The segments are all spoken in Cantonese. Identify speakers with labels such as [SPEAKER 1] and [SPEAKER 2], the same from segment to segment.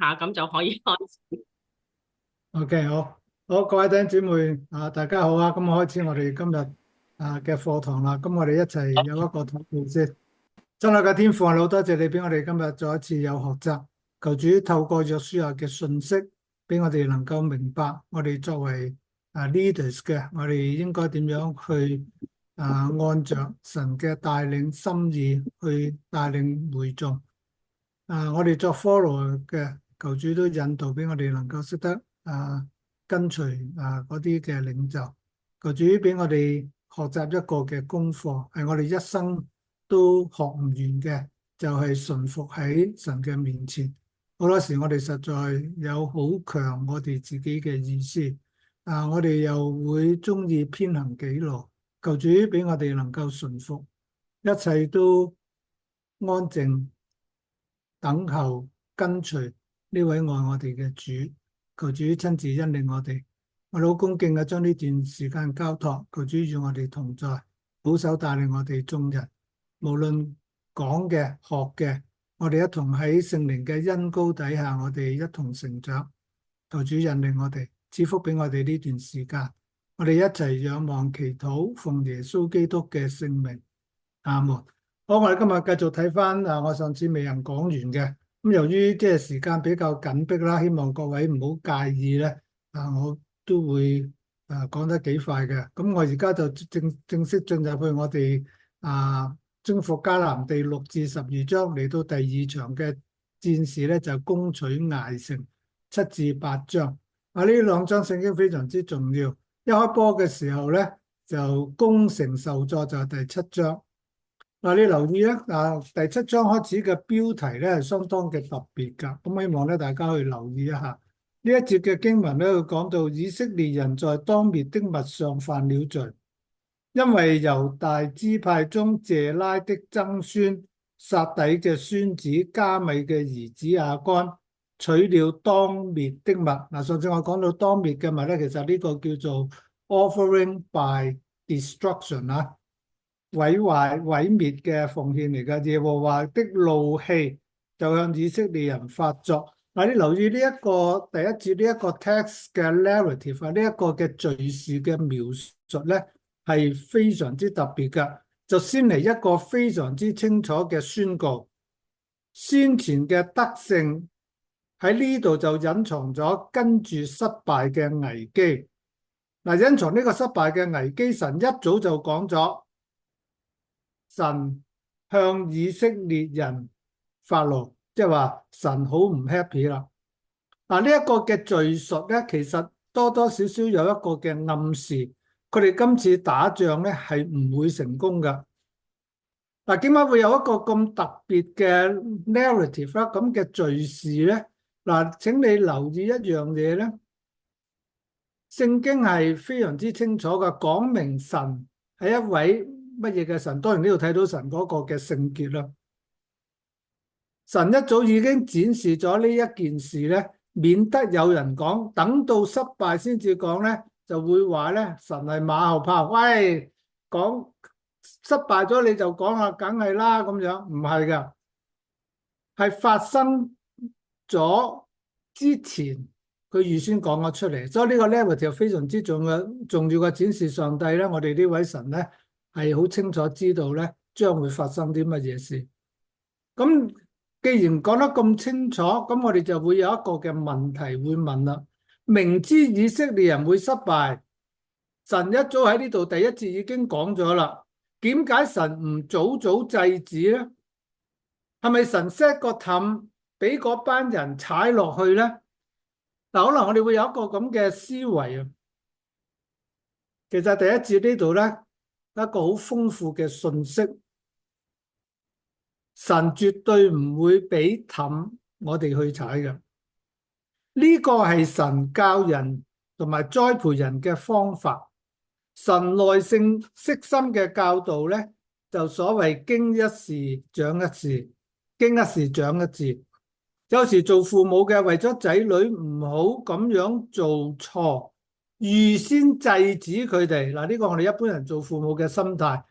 [SPEAKER 1] 下，咁就可以開始。
[SPEAKER 2] OK，好，各位弟兄姊妹大家好啊！咁我開始我哋今日嘅課堂啦。咁我哋一齊有一個禱告先。真係嘅天父，我哋好多謝你俾我哋今日再一次有學習。求主透過約書亞嘅信息，俾我哋能夠明白我哋作為leaders 嘅，我哋應該點樣去按着神嘅帶領心意去帶領會眾。我哋作 follow 嘅，求主都引導俾我哋能夠識得跟隨嗰啲嘅領袖。求主俾我哋學習一個嘅功課，係我哋一生都學唔完嘅，就係順服喺神嘅面前。好多時我哋實在有好強我哋自己嘅意思，我哋又會中意偏行己路。求主俾我哋能夠順服，一切都安靜。等候跟隨呢位愛我哋嘅主，求主親自引領我哋。我哋好恭敬嘅將呢段時間交託，求主與我哋同在，保守帶領我哋眾人，無論講嘅學嘅，我哋一同喺聖靈嘅恩膏底下，我哋一同成長。求主引領我哋，賜福俾我哋呢段時間，我哋一齊仰望祈禱，奉耶穌基督嘅聖名，阿門。好，我哋今日繼續睇翻我上次未人講完嘅。咁由於即係時間比較緊迫啦，希望各位唔好介意咧。我都會講得幾快嘅。咁我而家就正式進入去我哋征服迦南地6至12章，嚟到第二場嘅戰事咧，就攻取艾城7至8章。呢兩章聖經非常之重要。一開波嘅時候咧，就攻城受助，就係第7章。你留意咧，第7章開始嘅標題咧係相當嘅特別㗎，咁希望咧大家去留意一下。呢一節嘅經文咧，佢講到以色列人在當滅的物上犯了罪，因為猶大支派中謝拉的曾孫撒底嘅孫子加米嘅兒子亞干取了當滅的物。上次我講到當滅嘅物咧，其實呢個叫做 offering by destruction 啊。毀壞毀滅嘅奉獻嚟㗎。耶和華的怒氣就向以色列人發作。你留意呢一個第一節呢一個 text 嘅 narrative 呢一個嘅敘事嘅描述咧，係非常之特別㗎。就先嚟一個非常之清楚嘅宣告，先前嘅得勝喺呢度就隱藏咗跟住失敗嘅危機。隱藏呢個失敗嘅危機，神一早就講咗。神向以色列人發怒，即係話神好唔 happy 啦。呢一個嘅敘述咧，其實多多少少有一個嘅暗示，佢哋今次打仗咧係唔會成功噶。點解會有一個咁特別嘅 narrative 啦，咁嘅敘事咧？請你留意一樣嘢咧，聖經係非常之清楚嘅，講明神係一位乜嘢嘅神。當然呢度睇到神嗰個嘅聖潔啦。神一早已經展示咗呢一件事咧，免得有人講等到失敗先至講咧，就會話咧神係馬後炮。喂，講失敗咗你就講啦，梗係啦咁樣，唔係噶，係發生咗之前佢預先講咗出嚟，所以呢個 level 就非常之重要嘅展示上帝咧，我哋呢位神咧係好清楚知道咧將會發生啲乜嘢事。咁既然講得咁清楚，咁我哋就會有一個嘅問題會問啦。明知以色列人會失敗，神一早喺呢度第一節已經講咗啦，點解神唔早早制止呢？係咪神 set 個氹俾嗰班人踩落去呢？可能我哋會有一個咁嘅思維啊。其實第一節呢度呢，一個好豐富嘅信息。神絕對唔會俾氹我哋去踩嘅，呢個係神教人同埋栽培人嘅方法。神耐性悉心嘅教導咧，就所謂經一事長一智，經一事長一智。有時做父母嘅為咗仔女唔好咁樣做錯，預先制止佢哋。呢個我哋一般人做父母嘅心態。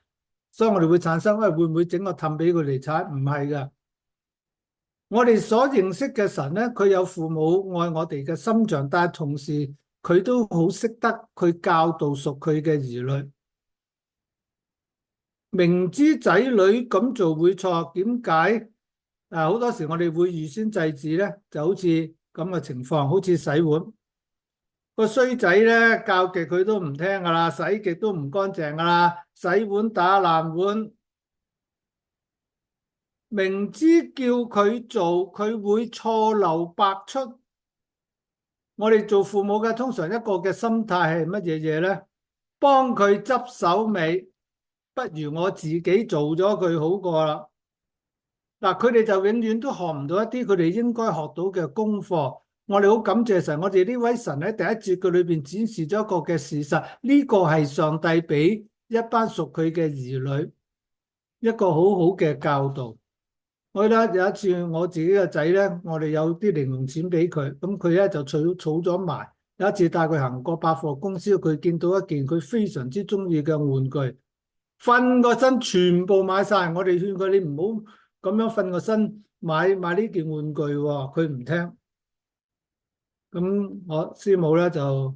[SPEAKER 2] 所以我哋會產生，會唔會整個氹俾佢哋踩？唔係噶，我哋所認識嘅神咧，佢有父母愛我哋嘅心腸，但係同時佢都好識得去教導屬佢嘅兒女。明知仔女咁做會錯，點解好多時我哋會預先制止咧？就好似咁嘅情況，好似洗碗個衰仔咧，教極佢都唔聽噶啦，洗極都唔乾淨噶啦，洗碗打爛碗。明知叫佢做，佢會錯漏百出。我哋做父母嘅通常一個嘅心態係乜嘢嘢呢？幫佢執手尾，不如我自己做咗佢好過啦。嗱，佢哋就永遠都學唔到一啲佢哋應該學到嘅功課。我哋好感謝神，我哋呢位神喺第一節嘅裏邊展示咗一個嘅事實，呢個係上帝俾一班屬佢嘅兒女一個好好嘅教導。我記得有一次我自己嘅仔咧，我哋有啲零用錢俾佢，咁佢咧就儲咗埋。有一次帶佢行過百貨公司，佢見到一件佢非常之中意嘅玩具，瞓個身全部買晒。我哋勸佢，你唔好咁樣瞓個身買呢件玩具喎，佢唔聽。咁我師母咧就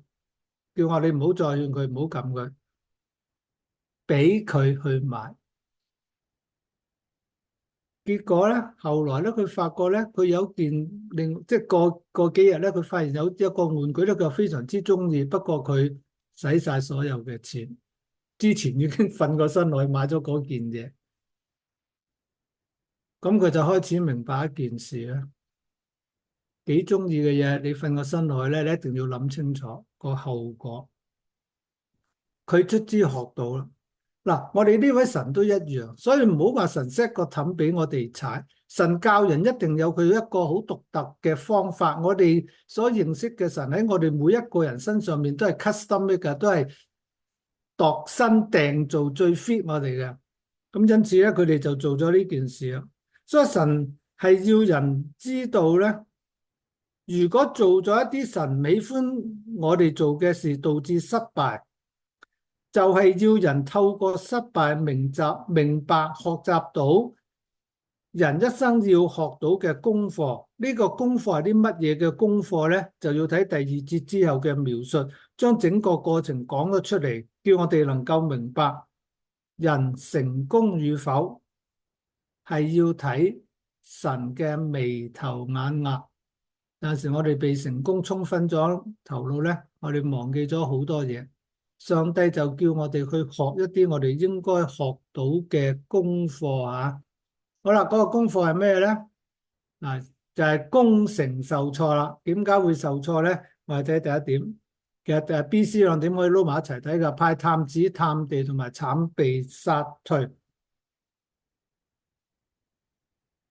[SPEAKER 2] 叫我，你唔好再勸佢，唔好撳佢，俾佢去買。結果咧，後來咧，佢發覺咧，佢有件即係過幾日咧，佢發現有一個玩具咧，佢非常之中意，不過佢使晒所有嘅錢，之前已經瞓過身落去買咗嗰件嘢，咁佢就開始明白一件事啦，幾中意嘅嘢，你瞓個身落去咧，你一定要諗清楚個後果。佢卒之學到啦。嗱，我哋呢位神都一樣，所以唔好話神 set 個氹俾我哋踩。神教人一定有佢一個好獨特嘅方法。我哋所認識嘅神喺我哋每一個人身上面都係 custom 嘅，都係度身訂造最 fit 我哋嘅。咁因此咧，佢哋就做咗呢件事啦。所以神係要人知道咧，如果做咗一啲神喜歡我哋做嘅事，導致失敗，就係要人透過失敗明白學習到人一生要學到嘅功課。呢個功課係啲乜嘢嘅功課呢？就要睇第二節之後嘅描述，將整個過程講咗出嚟，叫我哋能夠明白人成功與否係要睇神嘅眉頭眼額。有陣時我哋被成功沖昏咗頭腦呢，我哋忘記咗好多嘢。上帝就叫我哋去學一啲我哋應該學到嘅功課啊！好啦，嗰個功課係咩咧？嗱，就係攻城受挫啦。點解會受挫咧？我哋睇第一點，其實B、C 兩點可以撈埋一齊睇噶。派探子探地同埋慘被殺退。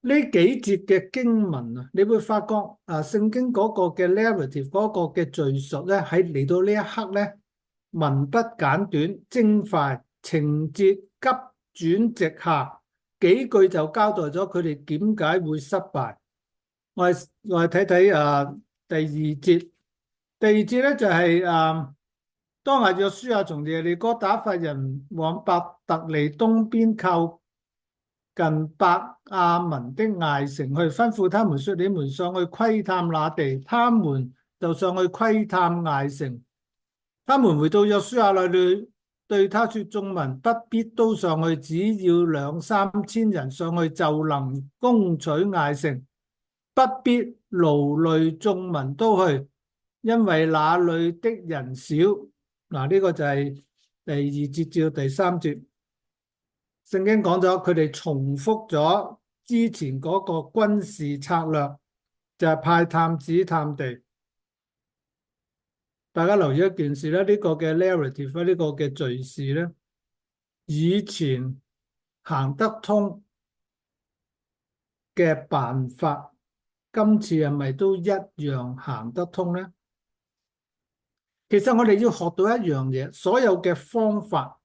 [SPEAKER 2] 呢幾節嘅經文啊，你會發覺聖經嗰個嘅 narrative 嗰個嘅敘述咧，喺嚟到呢一刻咧，文筆簡短精快，情節急轉直下，幾句就交代咗佢哋點解會失敗。我哋睇睇第二節，第二節咧就係當日約書亞從耶利哥打發人往伯特利東邊靠近伯亞文的艾城去，吩咐他們說：你們上去窺探那地。他們就上去窺探艾城。他們回到約書亞那裏，對他說：眾民不必都上去，只要2、3千人上去就能攻取艾城，不必勞累眾民都去，因為那裏的人少。嗱，呢個就係第二節至到第三節。聖經講咗，佢哋重複咗之前嗰個軍事策略，就係派探子探地。大家留意一件事咧，呢個嘅 narrative 呢個嘅敘事咧，以前行得通嘅辦法，今次係咪都一樣行得通咧？其實我哋要學到一樣嘢，所有嘅方法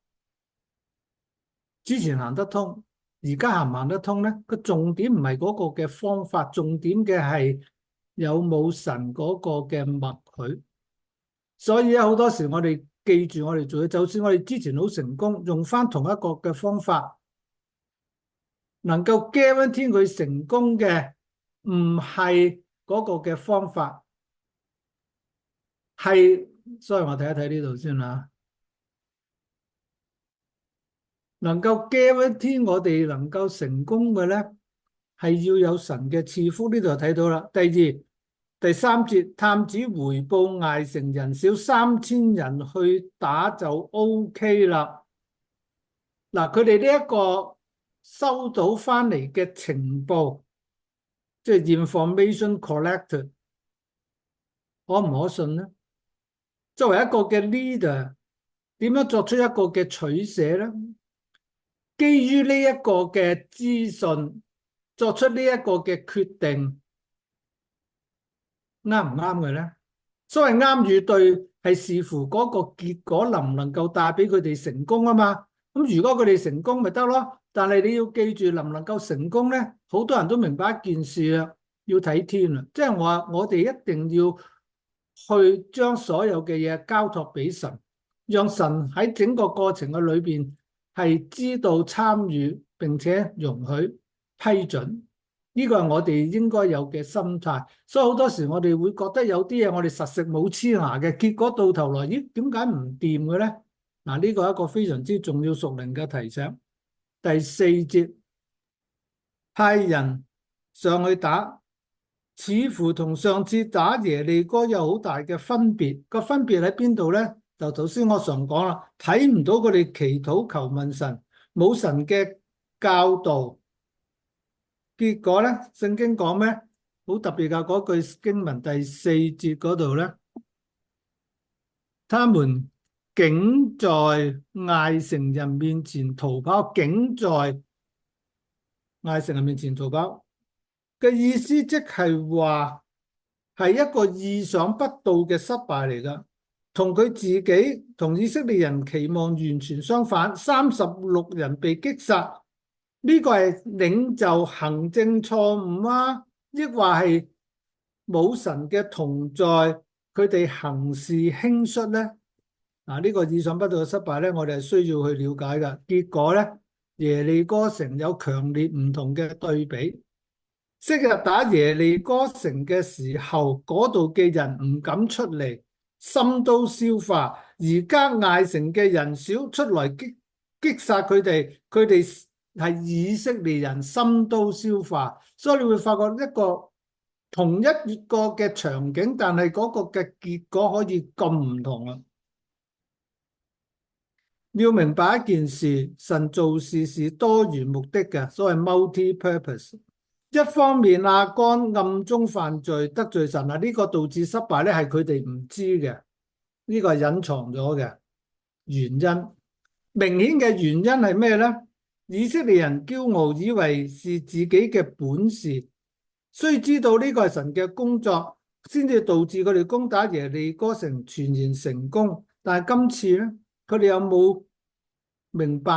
[SPEAKER 2] 之前行得通，而家行唔行得通咧？個重點唔係嗰個嘅方法，重點嘅係有冇神嗰個嘅默許。所以好多時我哋記住我哋做嘅，就算我哋之前好成功，用翻同一個嘅方法，能夠 guarantee 佢成功嘅，唔係嗰個嘅方法，係，所以我睇一睇呢度先啦。能夠 guarantee 我哋能夠成功嘅咧，係要有神嘅賜福。呢度就睇到啦。第二、第三節，探子回報艾城人少3000人去打就 OK 啦。嗱，佢哋呢一個收到翻嚟嘅情報，即係 information collected，可唔可信呢？作為一個嘅 leader，點樣作出一個嘅取捨呢？基於呢一個嘅資訊，作出呢一個嘅決定，啱唔啱嘅呢？所謂啱與對，係視乎嗰個結果能唔能夠帶俾佢哋成功啊嘛。咁如果佢哋成功咪得咯，但係你要記住，能唔能夠成功呢？好多人都明白一件事啦，要睇天啦。即係我哋一定要去將所有嘅嘢交託俾神，讓神喺整個過程嘅裏邊係知道參與並且容許批准。呢個係我哋應該有嘅心態，所以好多時我哋會覺得有啲嘢我哋實食冇黐牙嘅，結果到頭來，咦，點解唔掂嘅咧？嗱，呢個係一個非常之重要屬靈嘅提醒。第四節，派人上去打，似乎同上次打耶利哥有好大嘅分別。個分別喺邊度咧？就頭先我常講啦，睇唔到佢哋祈禱求問神，冇神嘅教導。結果咧，聖經講咩？好特別噶，嗰句經文第四節嗰度咧，他們竟在艾城人面前逃跑，竟在艾城人面前逃跑嘅意思，即係話係一個意想不到嘅失敗嚟噶，同佢自己同以色列人期望完全相反。36人被擊殺。呢個係領袖行政錯誤啊，抑或係冇神嘅同在，佢哋行事輕率呢？嗱，呢個意想不到嘅失敗呢，我哋係需要去了解嘅。結果呢，耶利哥城有強烈唔同嘅對比。昔日打耶利哥城嘅時候，嗰度嘅人唔敢出嚟，心都消化。而家艾城嘅人少出來擊殺佢哋，佢哋係以色列人心都消化，所以你會發覺一個同一個嘅場景，但係嗰個嘅結果可以咁唔同啊！要明白一件事，神做事是多元目的嘅，所謂 multi-purpose。一方面亞干暗中犯罪得罪神啊，呢個導致失敗咧，係佢哋唔知嘅，呢個係隱藏咗嘅原因。明顯嘅原因係咩呢？以色列人驕傲，以為是自己嘅本事，雖知道呢個係神嘅工作，先至導致佢哋攻打耶利哥城全然成功。但係今次呢，佢哋有冇明白？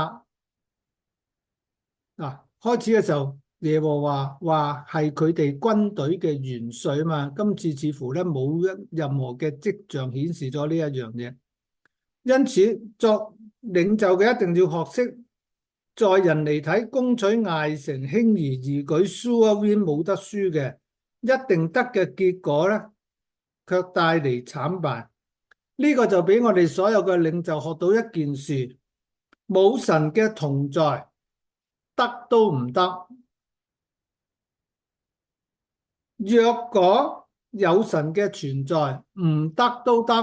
[SPEAKER 2] 開始嘅時候，耶和華話係佢哋軍隊嘅元帥嘛，今次似乎咧冇任何嘅跡象顯示咗呢一樣嘢。因此，作領袖嘅一定要學識，在人嚟睇，攻取艾城輕而易舉 sure win 冇得輸嘅，一定得嘅結果咧，卻帶嚟慘敗。呢個就俾我哋所有嘅領袖學到一件事：冇神嘅同在，得都唔得。若果有神嘅存在，唔得都得。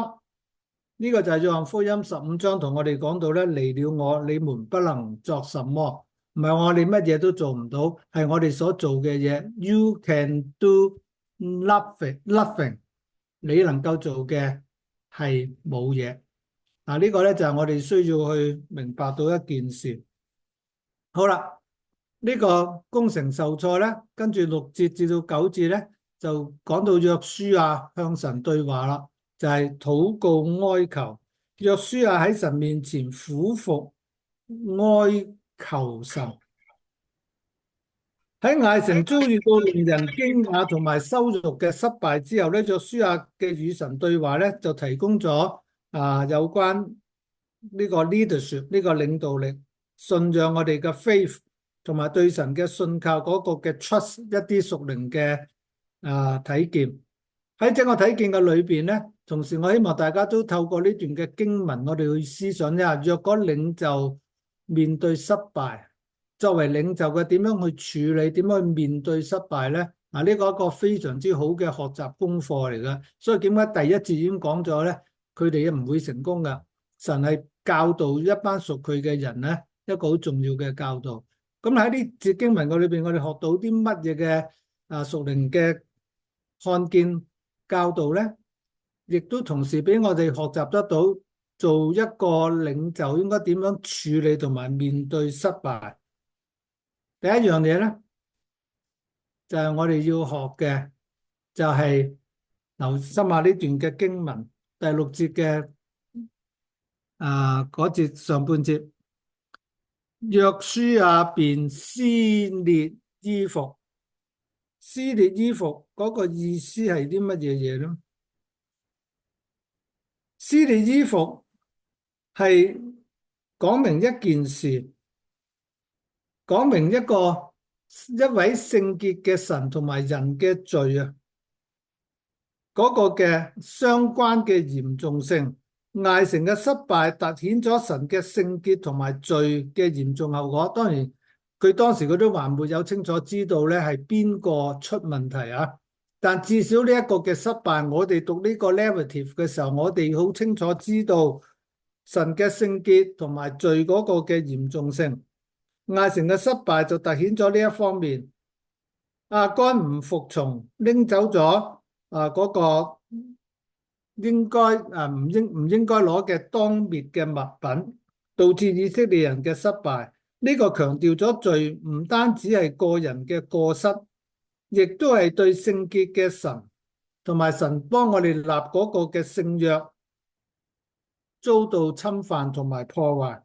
[SPEAKER 2] 呢個就係約翰福音15章同我哋講到咧，離了我，你們不能作什麼。唔係我哋乜嘢都做唔到，係我哋所做嘅嘢。You can do nothing。你能夠做嘅係冇嘢。嗱，呢個咧就係我哋需要去明白到一件事。好啦，呢個攻城受挫咧，跟住6節至到9節咧，就講到約書亞向神對話啦。就係禱告哀求，約書亞喺神面前俯伏哀求神。喺艾城遭遇到令人驚訝同埋羞辱嘅失敗之後咧，約書亞嘅與神對話咧，就提供咗有關呢個 leadership 呢個領導力、信仰我哋嘅 faith 同埋對神嘅信靠嗰個嘅 trust 一啲屬靈嘅體驗。喺整個體驗嘅裏邊咧，同時我希望大家都透過呢段嘅經文，我哋去思想一下，若果領袖面對失敗，作為領袖嘅點樣去處理，點樣去面對失敗咧？呢個係一個非常之好嘅學習功課嚟嘅。所以點解第一節已經講咗咧？佢哋唔會成功噶。神係教導一班屬佢嘅人咧，一個好重要嘅教導。咁喺呢節經文嘅裏邊，我哋學到啲乜嘢嘅屬靈嘅看見教導咧？亦都同時俾我哋學習得到，做一個領袖應該點樣處理同埋面對失敗。第一樣嘢咧，就係我哋要學嘅，就係留心下呢段嘅經文第六節嘅嗰節上半節，約書亞便撕裂衣服。撕裂衣服嗰個意思係啲乜嘢嘢咧？撕裂衣服係講明一件事，講明一位聖潔嘅神同埋人嘅罪啊，嗰個嘅相關嘅嚴重性。艾城嘅失敗凸顯咗神嘅聖潔同埋罪嘅嚴重後果。當然，佢當時佢都還沒有清楚知道咧係邊個出問題啊。但至少呢一個嘅失敗，我哋讀呢個 narrative 嘅時候，我哋好清楚知道神嘅聖潔同埋罪嗰個嘅嚴重性。艾城嘅失敗就凸顯咗呢一方面。亞干唔服從，拎走咗嗰個應該唔應該攞嘅當滅嘅物品，導致以色列人嘅失敗。呢個強調咗罪唔單止係個人嘅過失，亦都係對聖潔嘅神同埋神幫我哋立嗰個嘅聖約遭到侵犯同埋破壞。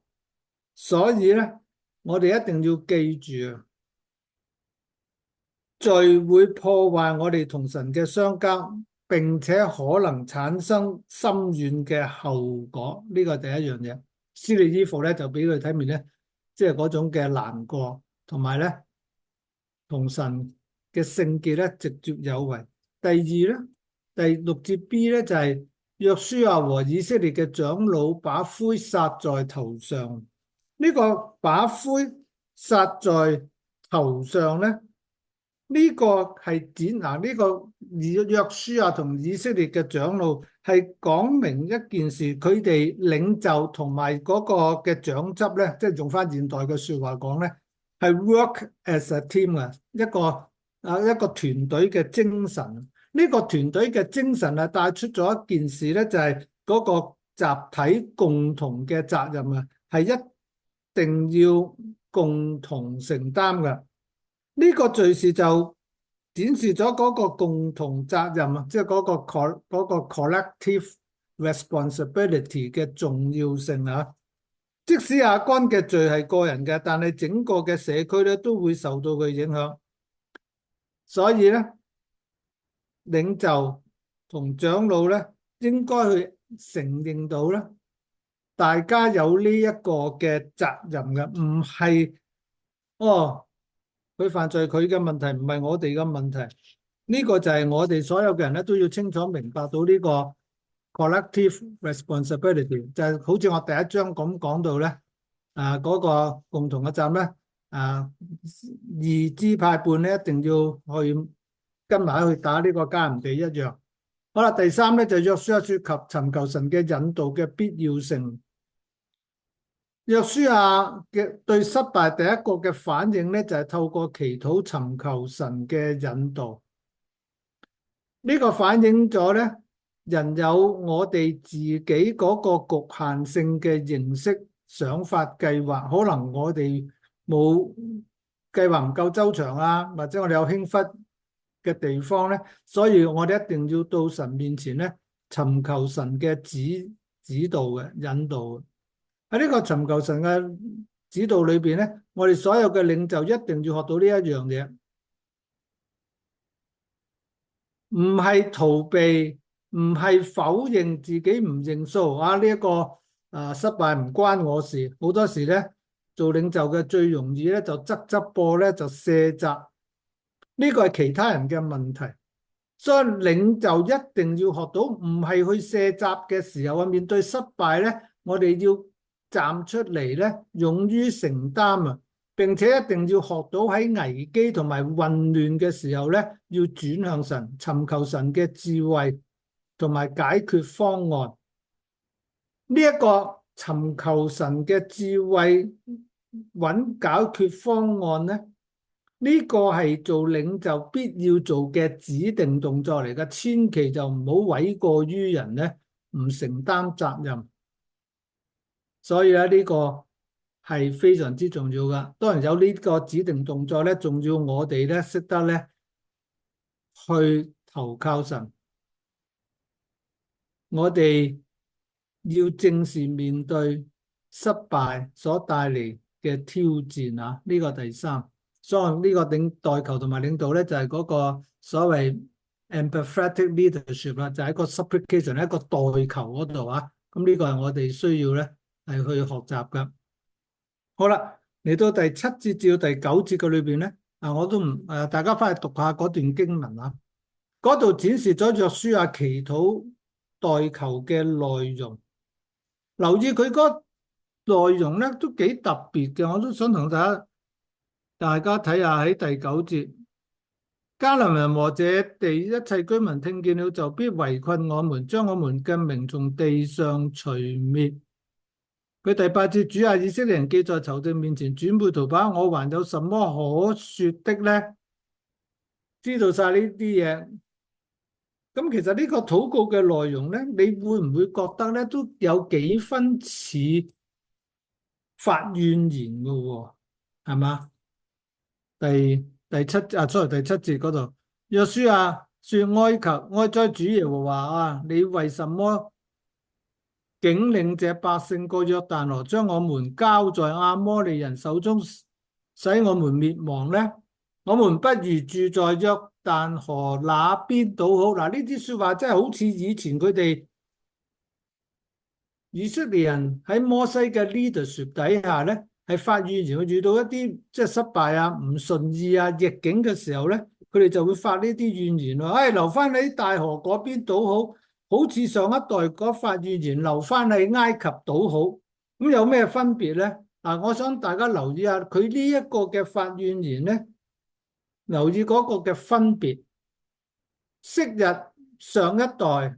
[SPEAKER 2] 所以咧，我哋一定要記住，罪會破壞我哋同神嘅相交，並且可能產生深遠嘅後果。呢個係第一樣嘢。撕裂衣服咧，就俾佢睇面咧，即係嗰種嘅難過，同埋咧同神嘅聖潔咧直接有為。第二咧，第六節 B 咧就係約書亞和以色列嘅長老把灰撒在頭上。呢個把灰撒在頭上咧，呢個係指呢個約書亞同以色列嘅長老係講明一件事，佢哋領袖同埋嗰個嘅長執咧，即係用翻現代嘅說話講咧，係 work as a team 啊，一個團隊嘅精神。呢個團隊嘅精神啊，帶出咗一件事咧，就係嗰個集體共同嘅責任啊，係一定要共同承擔嘅。呢個敘事就展示咗嗰個共同責任啊，即係嗰個 collective responsibility 嘅重要性啊。即使亞干嘅罪係個人嘅，但係整個嘅社區咧都會受到佢影響。所以咧，領袖同長老咧應該去承認到咧，大家有呢一個嘅責任嘅，唔係佢犯罪，佢嘅問題唔係我哋嘅問題。呢個就係我哋所有嘅人咧都要清楚明白到呢個 collective responsibility，就係好似我第一章咁講到咧，嗰個共同嘅責任咧，二支派半咧一定要去跟埋去打呢個迦南地一樣。好啦，第三咧就約書亞說及尋求神嘅引導嘅必要性。約書亞嘅對失敗第一個嘅反應咧，就係透過祈禱尋求神嘅引導。呢個反映咗咧，人有我哋自己嗰個局限性嘅認識、想法、計劃，可能我哋冇計劃唔夠周詳啊，或者我哋有輕忽嘅地方咧，所以我哋一定要到神面前咧，尋求神嘅指導嘅引導。喺呢個尋求神嘅指導裏邊咧，我哋所有嘅領袖一定要學到呢一樣嘢，唔係逃避，唔係否認自己唔認數啊！呢一個失敗唔關我事。好多時咧，做領袖嘅最容易咧就側側膊咧就卸責，呢個係其他人嘅問題。所以領袖一定要學到，唔係去卸責嘅時候啊，面對失敗咧，我哋要站出嚟咧，勇於承擔啊！並且一定要學到喺危機同埋混亂嘅時候咧，要轉向神，尋求神嘅智慧同埋解決方案。呢一個尋求神嘅智慧，揾解決方案咧，呢個係做領袖必要做嘅指定動作嚟嘅，千祈就唔好諉過於人咧，唔承擔責任。所以咧，呢個係非常之重要噶。當然有呢個指定動作咧，仲要我哋咧識得咧去投靠神。我哋要正視面對失敗所帶嚟嘅挑戰啊！呢個第三，所以呢個代求同埋領導咧，就係嗰個所謂 empathetic leadership 啦，就係一個 supplication 一個代求嗰度啊。咁呢個係我哋需要咧係去學習噶。好啦，嚟到第7節至到第9節嘅裏邊咧，我都唔大家翻去讀下嗰段經文啊。嗰度展示咗約書亞祈禱代求嘅內容。留意佢嗰內容咧都幾特別嘅，我都想同大家睇下喺第9節，迦南人和這地一切居民聽見了，就必圍困我們，將我們嘅名從地上除滅。佢第8節，主啊，以色列人既在仇敵面前轉背逃跑，我還有什麼可說的呢？知道晒呢啲嘢，咁其實呢個禱告嘅內容咧，你會唔會覺得咧都有幾分似發怨言嘅喎？係嘛？第七節嗰度，約書亞說哀哉主耶和華啊，你為什麼竟領這百姓過約旦河，將我們交在亞摩利人手中，使我們滅亡呢？我們不如住在約旦河那邊倒好。嗱，呢啲說話真係好似以前佢哋以色列人喺摩西嘅 leadership 底下咧，係發怨言，佢遇到一啲即係失敗啊、唔順意啊、逆境嘅時候咧，佢哋就會發呢啲怨言咯。留翻喺大河嗰邊倒好，好似上一代嗰發怨言留翻喺埃及倒好。咁有咩分別咧？我想大家留意下佢呢一個嘅發怨言咧。留意嗰個嘅分別，昔日上一代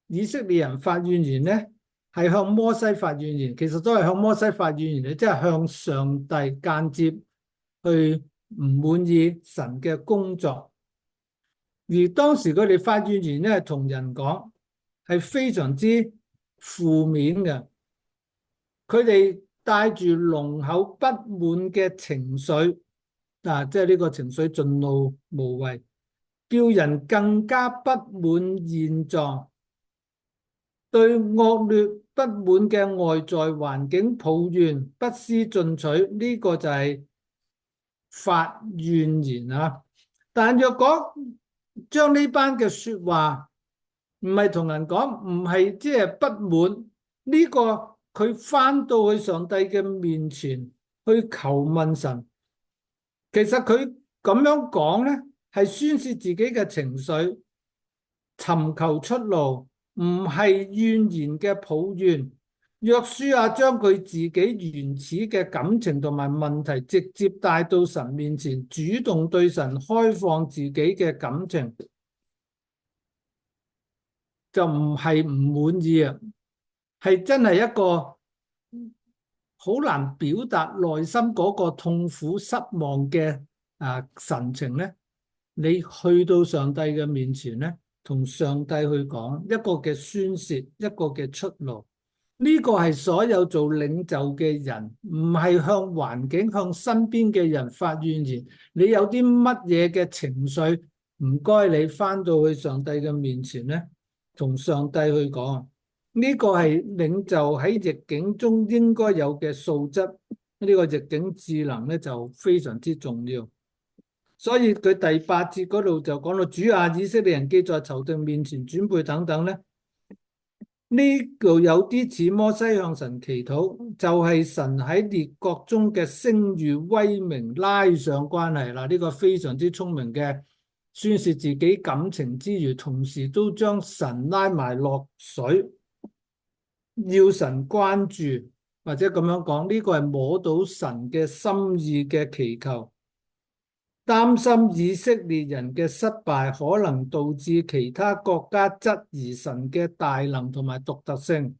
[SPEAKER 2] 以色列人發怨言咧，係向摩西發怨言，其實都係向摩西發怨言，即係向上帝間接去唔滿意神嘅工作。而當時佢哋發怨言咧，同人講係非常之負面嘅，佢哋帶住濃厚不滿嘅情緒。即係呢個情緒盡露無遺，叫人更加不滿現狀，對惡劣不滿嘅外在環境抱怨，不思進取，呢個就係發怨言啊！但若果將呢班嘅說話唔係同人講，唔係即係不滿呢個，佢翻到去上帝嘅面前去求問神。其實佢咁樣講咧，係宣洩自己嘅情緒，尋求出路，唔係怨言嘅抱怨。約書亞將佢自己原始嘅感情同埋問題直接帶到神面前，主動對神開放自己嘅感情，就唔係唔滿意啊，係真係一個好難表達內心嗰個痛苦失望嘅神情咧。你去到上帝嘅面前咧，同上帝去講一個嘅宣洩，一個嘅出路。呢個係所有做領袖嘅人，唔係向環境、向身邊嘅人發怨言。你有啲乜嘢嘅情緒，唔該你翻到去上帝嘅面前咧，同上帝去講。呢個係領袖喺逆境中應該有嘅素質，呢個逆境智能咧就非常之重要。所以佢第8節嗰度就講到，主啊，以色列人既在仇敵面前轉背等等咧，呢度有啲似摩西向神祈禱，就係神喺列國中嘅聲譽威名拉上關係啦。呢個非常之聰明嘅宣泄自己感情之餘，同時都將神拉埋落水，要神關注，或者咁樣講，呢個係摸到神嘅心意嘅祈求。擔心以色列人嘅失敗可能導致其他國家質疑神嘅大能同埋獨特性，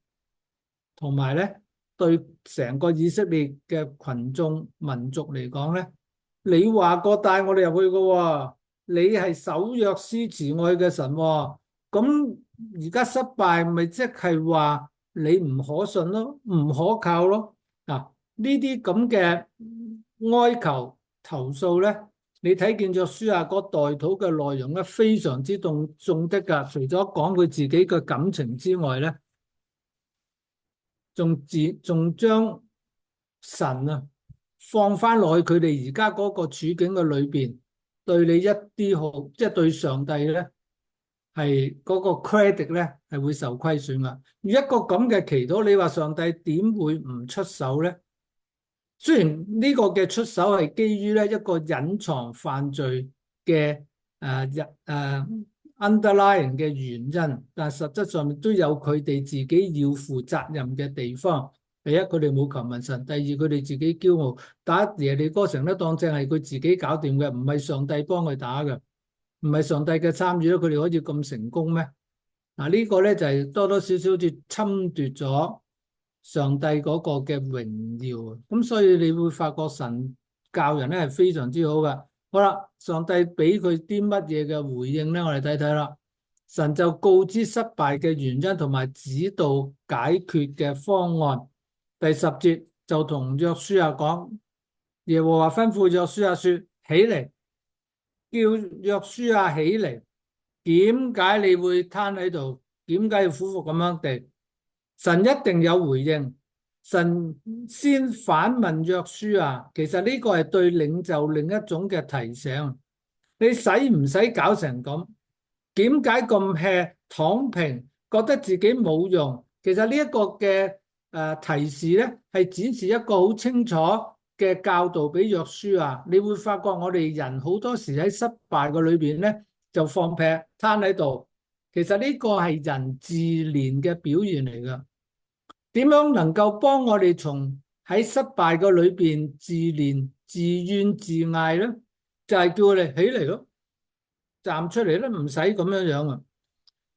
[SPEAKER 2] 同埋咧對成個以色列嘅群眾民族嚟講咧，你話過帶我哋入去嘅喎，你係守約施慈愛嘅神喎，咁而家失敗咪即係話你唔可信咯，唔可靠咯。嗱，呢啲咁嘅哀求投訴咧。你睇見約書亞嗰代禱嘅內容咧，非常之重的噶。除咗講佢自己嘅感情之外咧，仲將神啊放翻落去佢哋而家嗰個處境嘅裏邊，對你一啲好，即係對上帝咧係嗰個 credit 咧係會受虧損噶。而一個咁嘅祈禱，你話上帝點會唔出手咧？雖然呢個嘅出手係基於咧一個隱藏犯罪嘅underlying 嘅原因，但係實質上面都有佢哋自己要負責任嘅地方。第一，佢哋冇求問神；第二，佢哋自己驕傲，打耶利哥城咧當正係佢自己搞掂嘅，唔係上帝幫佢打嘅，唔係上帝嘅參與咧，佢哋可以咁成功咩？嗱，呢個咧就係多多少少好似侵奪咗上帝嗰個嘅榮耀，咁所以你會發覺神教人咧係非常之好噶。好啦，上帝俾佢啲乜嘢嘅回應咧？我哋睇睇啦。神就告知失敗嘅原因同埋指導解決嘅方案。第10節就同約書亞講，耶和華吩咐約書亞說：起嚟，叫約書亞起嚟。點解你會攤喺度？點解要苦服咁樣地？神一定有回應。神先反問約書亞，其實呢個係對領袖另一種嘅提醒。你使唔使搞成咁？點解咁 hea 躺平，覺得自己冇用？其實呢一個嘅提示咧，係展示一個好清楚嘅教導俾約書亞。你會發覺我哋人好多時喺失敗嘅裏邊咧，就放屁攤喺度。其實呢個係人自憐嘅表現嚟噶。點樣能夠幫我哋從喺失敗嘅裏邊自憐、自怨自艾咧？就係叫我哋起嚟咯，站出嚟咧，唔使咁樣樣啊！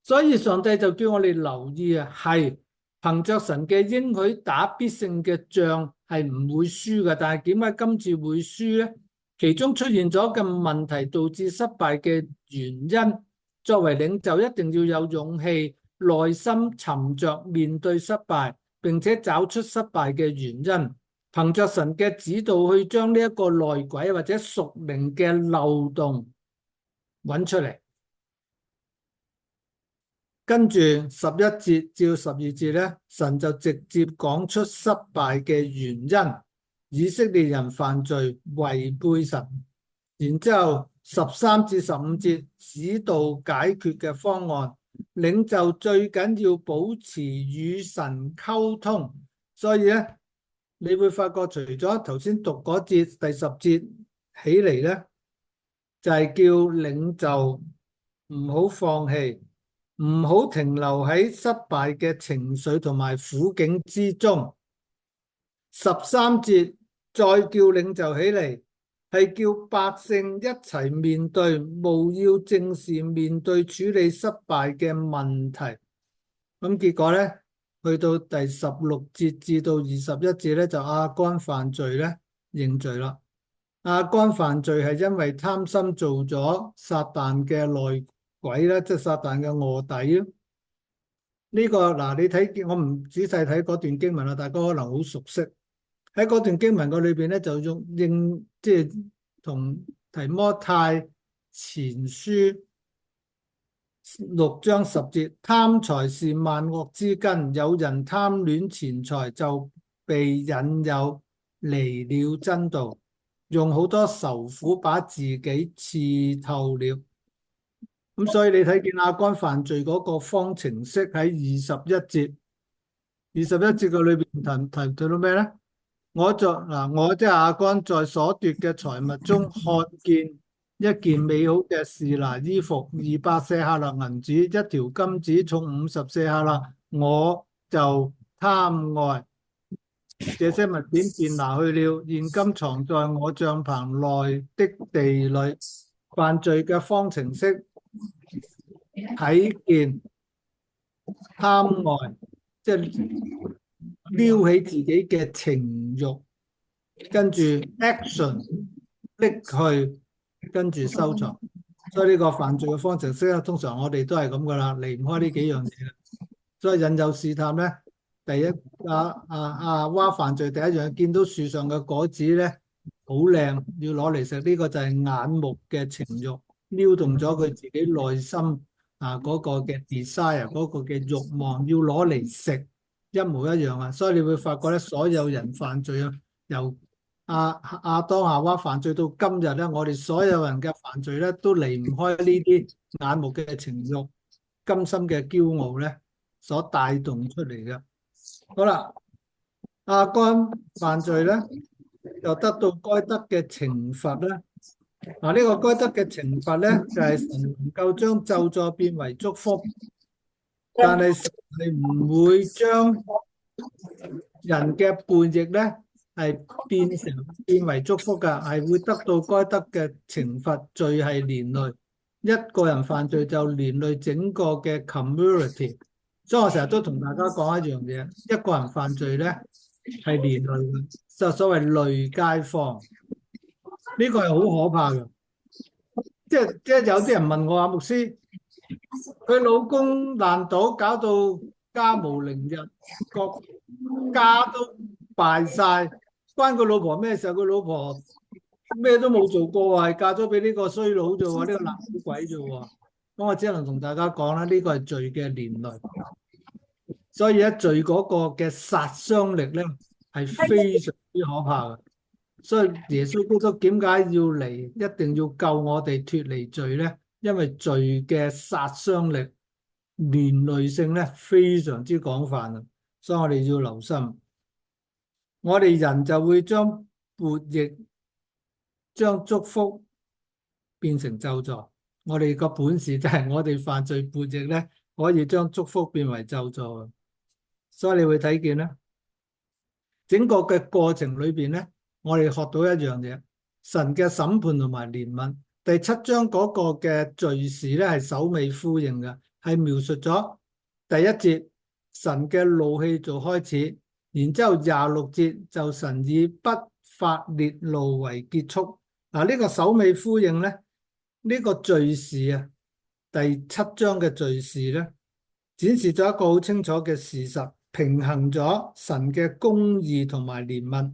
[SPEAKER 2] 所以上帝就叫我哋留意啊，係憑着神嘅應許打必勝嘅仗係唔會輸嘅，但係點解今次會輸咧？其中出現咗嘅問題導致失敗嘅原因，作為領袖一定要有勇氣、耐心沉着面對失敗，並且找出失敗嘅原因，憑着神嘅指導去將呢一個內鬼或者屬靈嘅漏洞揾出嚟。跟住11節至12節咧，神就直接講出失敗嘅原因，以色列人犯罪違背神。然之後13至15節指導解決嘅方案，領袖最緊要保持與神溝通。所以咧，你會發覺除咗頭先讀嗰節第10節起嚟咧，就係叫領袖唔好放棄，唔好停留喺失敗嘅情緒同埋苦境之中。13節再叫領袖起嚟，係叫百姓一齊面對，務要正視面對處理失敗嘅問題。咁結果呢，去到第16節至到21節呢，就亞干犯罪呢，認罪啦。亞干犯罪係因為貪心做咗撒旦嘅內鬼啦，即係撒旦嘅臥底咯。呢個嗱，你睇見我唔仔細睇嗰段經文啦，大家可能好熟悉。喺嗰段經文個裏邊咧，就用即係同提摩太前書6章10節，貪財是萬惡之根，有人貪戀錢財，就被引誘離了真道，用好多愁苦把自己刺透了。咁所以你睇見亞干犯罪嗰個方程式喺21節嘅裏邊提到咩咧？我即係亞干在所奪嘅財物中看見一件美好嘅示拿衣服200舍客勒銀子，一條金子重50舍客勒，我就貪愛。這些物件便拿去了，現今藏在我帳棚內的地裏。犯罪嘅方程式，睇見、貪愛，即係撩起自己嘅情慾，跟住 action 拎去，跟住收藏。所以呢個犯罪嘅方程式咧，通常我哋都係咁噶啦，離唔開呢幾樣嘢。所以引誘試探咧，第一娃犯罪第一樣見到樹上嘅果子咧好靚，要攞嚟食，呢個就係眼目嘅情慾，撩動咗佢自己內心嗰個嘅 desire，嗰個嘅慾望，要攞嚟食，一模一樣啊！所以你會發覺咧，所有人犯罪啊，由亞當夏娃犯罪到今日咧，我哋所有人嘅犯罪咧都離唔開呢啲眼目嘅情慾、甘心嘅驕傲咧所帶動出嚟嘅。好啦，亞干犯罪咧，就得到該得嘅懲罰咧。呢個該得嘅懲罰咧，就係神能夠將咒詛變為祝福，但係神係唔會將人嘅叛逆咧係變為祝福㗎，係會得到該得嘅懲罰。罪係連累一個人犯罪就連累整個嘅 community。所以我成日都同大家講一樣嘢，一個人犯罪咧係連累嘅，就所謂累街坊，呢個係好可怕嘅。即係有啲人問我話，牧師，佢老公爛賭，搞到家無寧日，個家都敗晒，關佢老婆咩事？佢老婆咩都冇做過，係嫁咗俾呢個衰佬啫喎，呢個爛鬼啫喎。咁我只能同大家講啦，呢個係罪嘅連累。所以咧，罪嗰個嘅殺傷力咧係非常之可怕嘅。所以耶穌基督點解要嚟，一定要救我哋脫離罪咧？因為罪嘅殺傷力、連累性咧非常之廣泛啊！所以我哋要留心，我哋人就會將悖逆、將祝福變成咒詛。我哋個本事就係我哋犯罪悖逆咧，可以將祝福變為咒詛。所以你會睇見咧，整個嘅過程裏邊咧，我哋學到一樣嘢，神嘅審判同埋憐憫。第7章嗰個嘅敘事咧係首尾呼應嘅，係描述咗第1節神嘅怒氣做開始，然之後26節就神以不發烈怒為結束。呢個首尾呼應咧，呢個敘事啊，第7章嘅敘事咧，展示咗一個好清楚嘅事實，平衡咗神嘅公義同埋憐憫。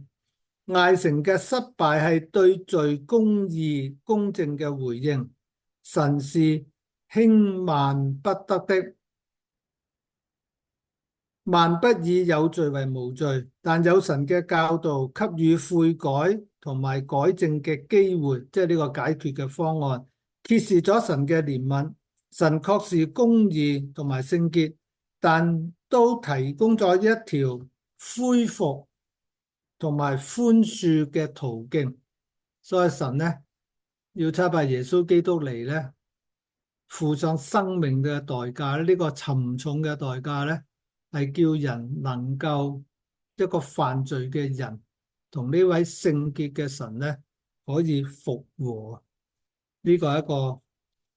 [SPEAKER 2] 艾城嘅失敗係對罪公義公正嘅回應，神是輕慢不得的，萬不以有罪為無罪，但有神嘅教導給予悔改同埋改正嘅機會，即係呢個解決嘅方案，揭示咗神嘅憐憫。神確是公義同埋聖潔，但都提供咗一條恢復同埋寬恕嘅途徑。所以神呢，要差派耶穌基督嚟呢，付上生命嘅代價，呢個沉重嘅代價呢，係叫人能夠一個犯罪嘅人同呢位聖潔嘅神呢可以復和。呢個係一個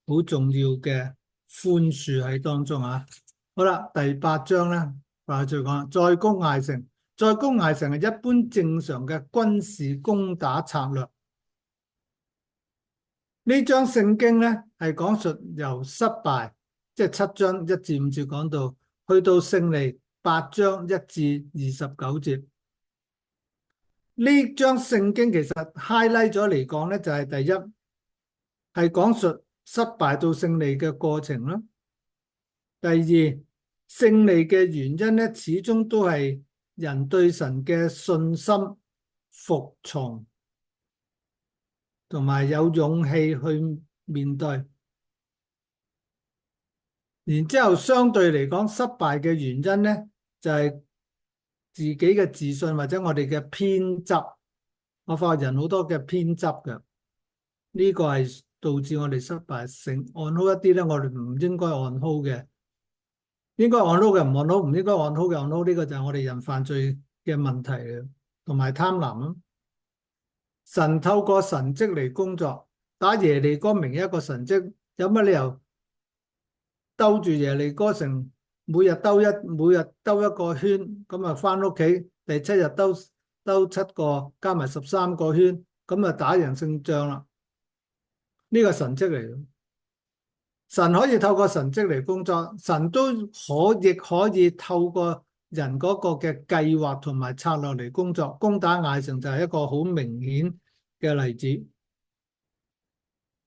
[SPEAKER 2] 好重要嘅寬恕喺當中啊！好啦，第8章咧，話再講，再攻艾城。再攻艾城係一般正常嘅軍事攻打策略。呢章聖經咧係講述由失敗，即係7章1至5節講到，去到勝利8章1至29節。呢章聖經其實 highlight 咗嚟講咧，就係第一係講述失敗到勝利嘅過程啦。第二，勝利嘅原因咧，始終都係人對神嘅信心、服從同埋有勇氣去面對。然之後相對嚟講，失敗嘅原因咧，就係自己嘅自信或者我哋嘅偏執。我發覺人好多嘅偏執嘅，呢個係導致我哋失敗，成按好一啲咧，我哋唔應該按好嘅，應該按好嘅唔按好，唔應該按好嘅按好，呢個就係我哋人犯罪嘅問題嘅，同埋貪婪咯。神透過神蹟嚟工作，打耶利哥明一個神蹟，有乜理由兜住耶利哥城，每日兜一個圈，咁啊翻屋企，第七日兜七個，加埋13個圈，咁啊打贏勝仗啦。呢個神蹟嚟嘅，神可以透過神蹟嚟工作，神都亦可以透過人嗰個嘅計劃同埋策略嚟工作。攻打艾城就係一個好明顯嘅例子。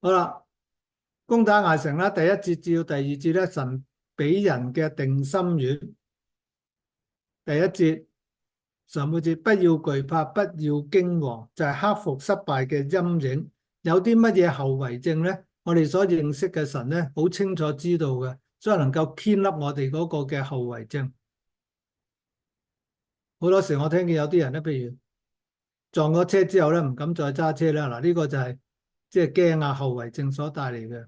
[SPEAKER 2] 好啦，攻打艾城啦，第一節至到第二節咧，神俾人嘅定心丸。第一節上半節，不要懼怕，不要驚惶，就係克服失敗嘅陰影。有啲乜嘢後遺症呢？我哋所認識嘅神咧，好清楚知道嘅，所以能夠建立我哋嗰個嘅後遺症。好多時我聽見有啲人咧，譬如撞咗車之後咧，唔敢再揸車啦。嗱，呢個就係即係驚啊，後遺症所帶嚟嘅。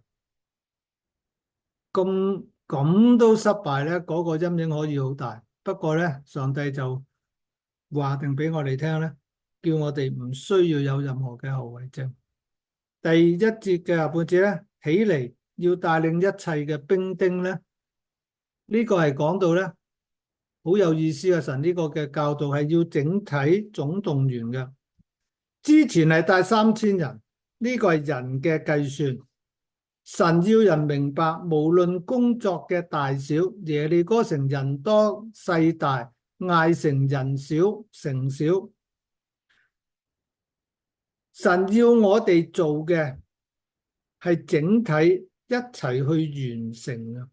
[SPEAKER 2] 咁都失敗咧，嗰個陰影可以好大。不過咧，上帝就話定俾我哋聽咧，叫我哋唔需要有任何嘅後遺症。第一節嘅下半節咧，起嚟要帶領一切嘅兵丁咧，呢個係講到咧好有意思嘅。神呢個嘅教導係要整體總動員嘅。之前係帶3000人，呢個係人嘅計算。神要人明白，無論工作嘅大小，耶利哥城人多勢大，艾城人少城少，神要我哋做嘅係整體一齊去完成啊！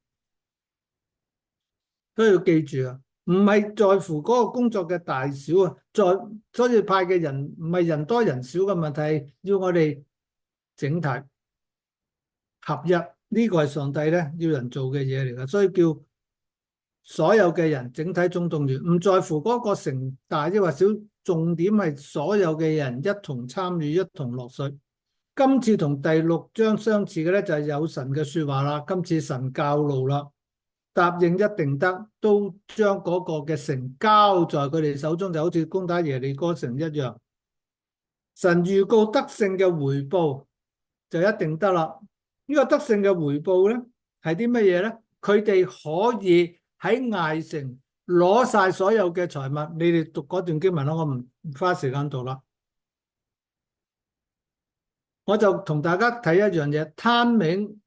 [SPEAKER 2] 都要記住啊，唔係在乎嗰個工作嘅大小啊，所以派嘅人唔係人多人少嘅問題，要我哋整體合一，呢個係上帝咧要人做嘅嘢嚟㗎，所以叫所有嘅人整體總動員，唔在乎嗰個城大抑或小，重點係所有嘅人一同參與，一同落水。今次同第6章相似嘅咧就係有神嘅說話啦，今次神教路啦，答應一定得，都將嗰個嘅城交在佢哋手中，就好似攻打耶利哥城一樣。神預告得勝嘅回報就一定得啦。呢個得勝嘅回報咧係啲乜嘢咧？佢哋可以喺艾城攞晒所有嘅財物。你哋讀嗰段經文啦，我唔花時間讀啦。我就同大家睇一樣嘢，timing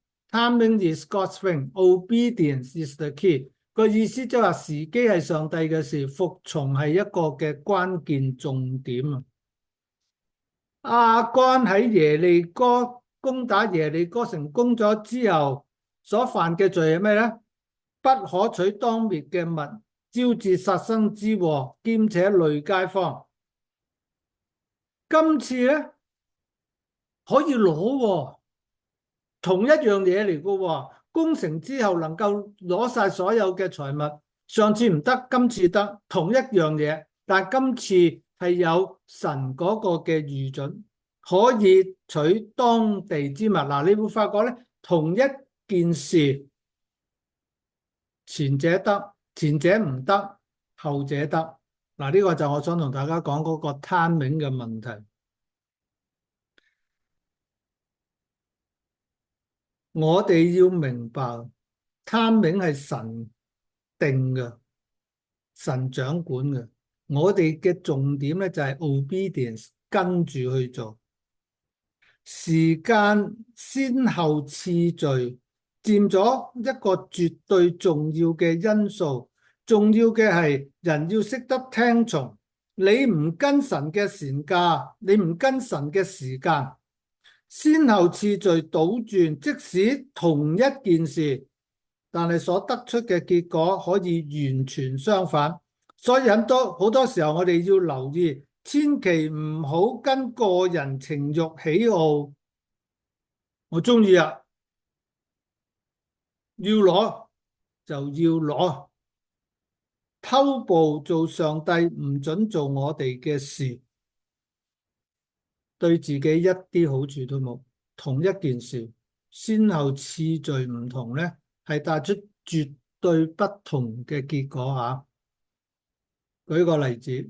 [SPEAKER 2] is God's thing, obedience is the key。個意思即係話時機係上帝嘅事，服從係一個嘅關鍵重點啊。亞干喺耶利哥攻打耶利哥城攻咗之後，所犯嘅罪係咩咧？不可取當滅嘅物，招致殺身之禍，兼且累街坊。今次咧可以攞同一樣嘢嚟嘅，攻城之後能夠攞晒所有嘅財物，上次唔得，今次得，同一樣嘢，但今次係有神嗰個嘅預準。可以取當地之物。嗱，你會發覺咧，同一件事，前者得，前者唔得，後者得。嗱，呢個就我想同大家講嗰個 timing 嘅問題。我哋要明白 timing 係神定嘅，神掌管嘅。我哋嘅重點咧就係 obedience，跟住去做。時間先後次序佔咗一個絕對重要嘅因素，重要嘅係人要識得聽從。你唔跟神嘅時間，你唔跟神嘅時間，先後次序倒轉，即使同一件事，但係所得出嘅結果可以完全相反。所以好多時候我哋要留意，千祈唔好跟個人情慾喜好。我中意啊，要攞就要攞，偷步做上帝唔准做我哋嘅事，對自己一啲好處都冇。同一件事，先後次序唔同咧，係帶出絕對不同嘅結果嚇。舉個例子，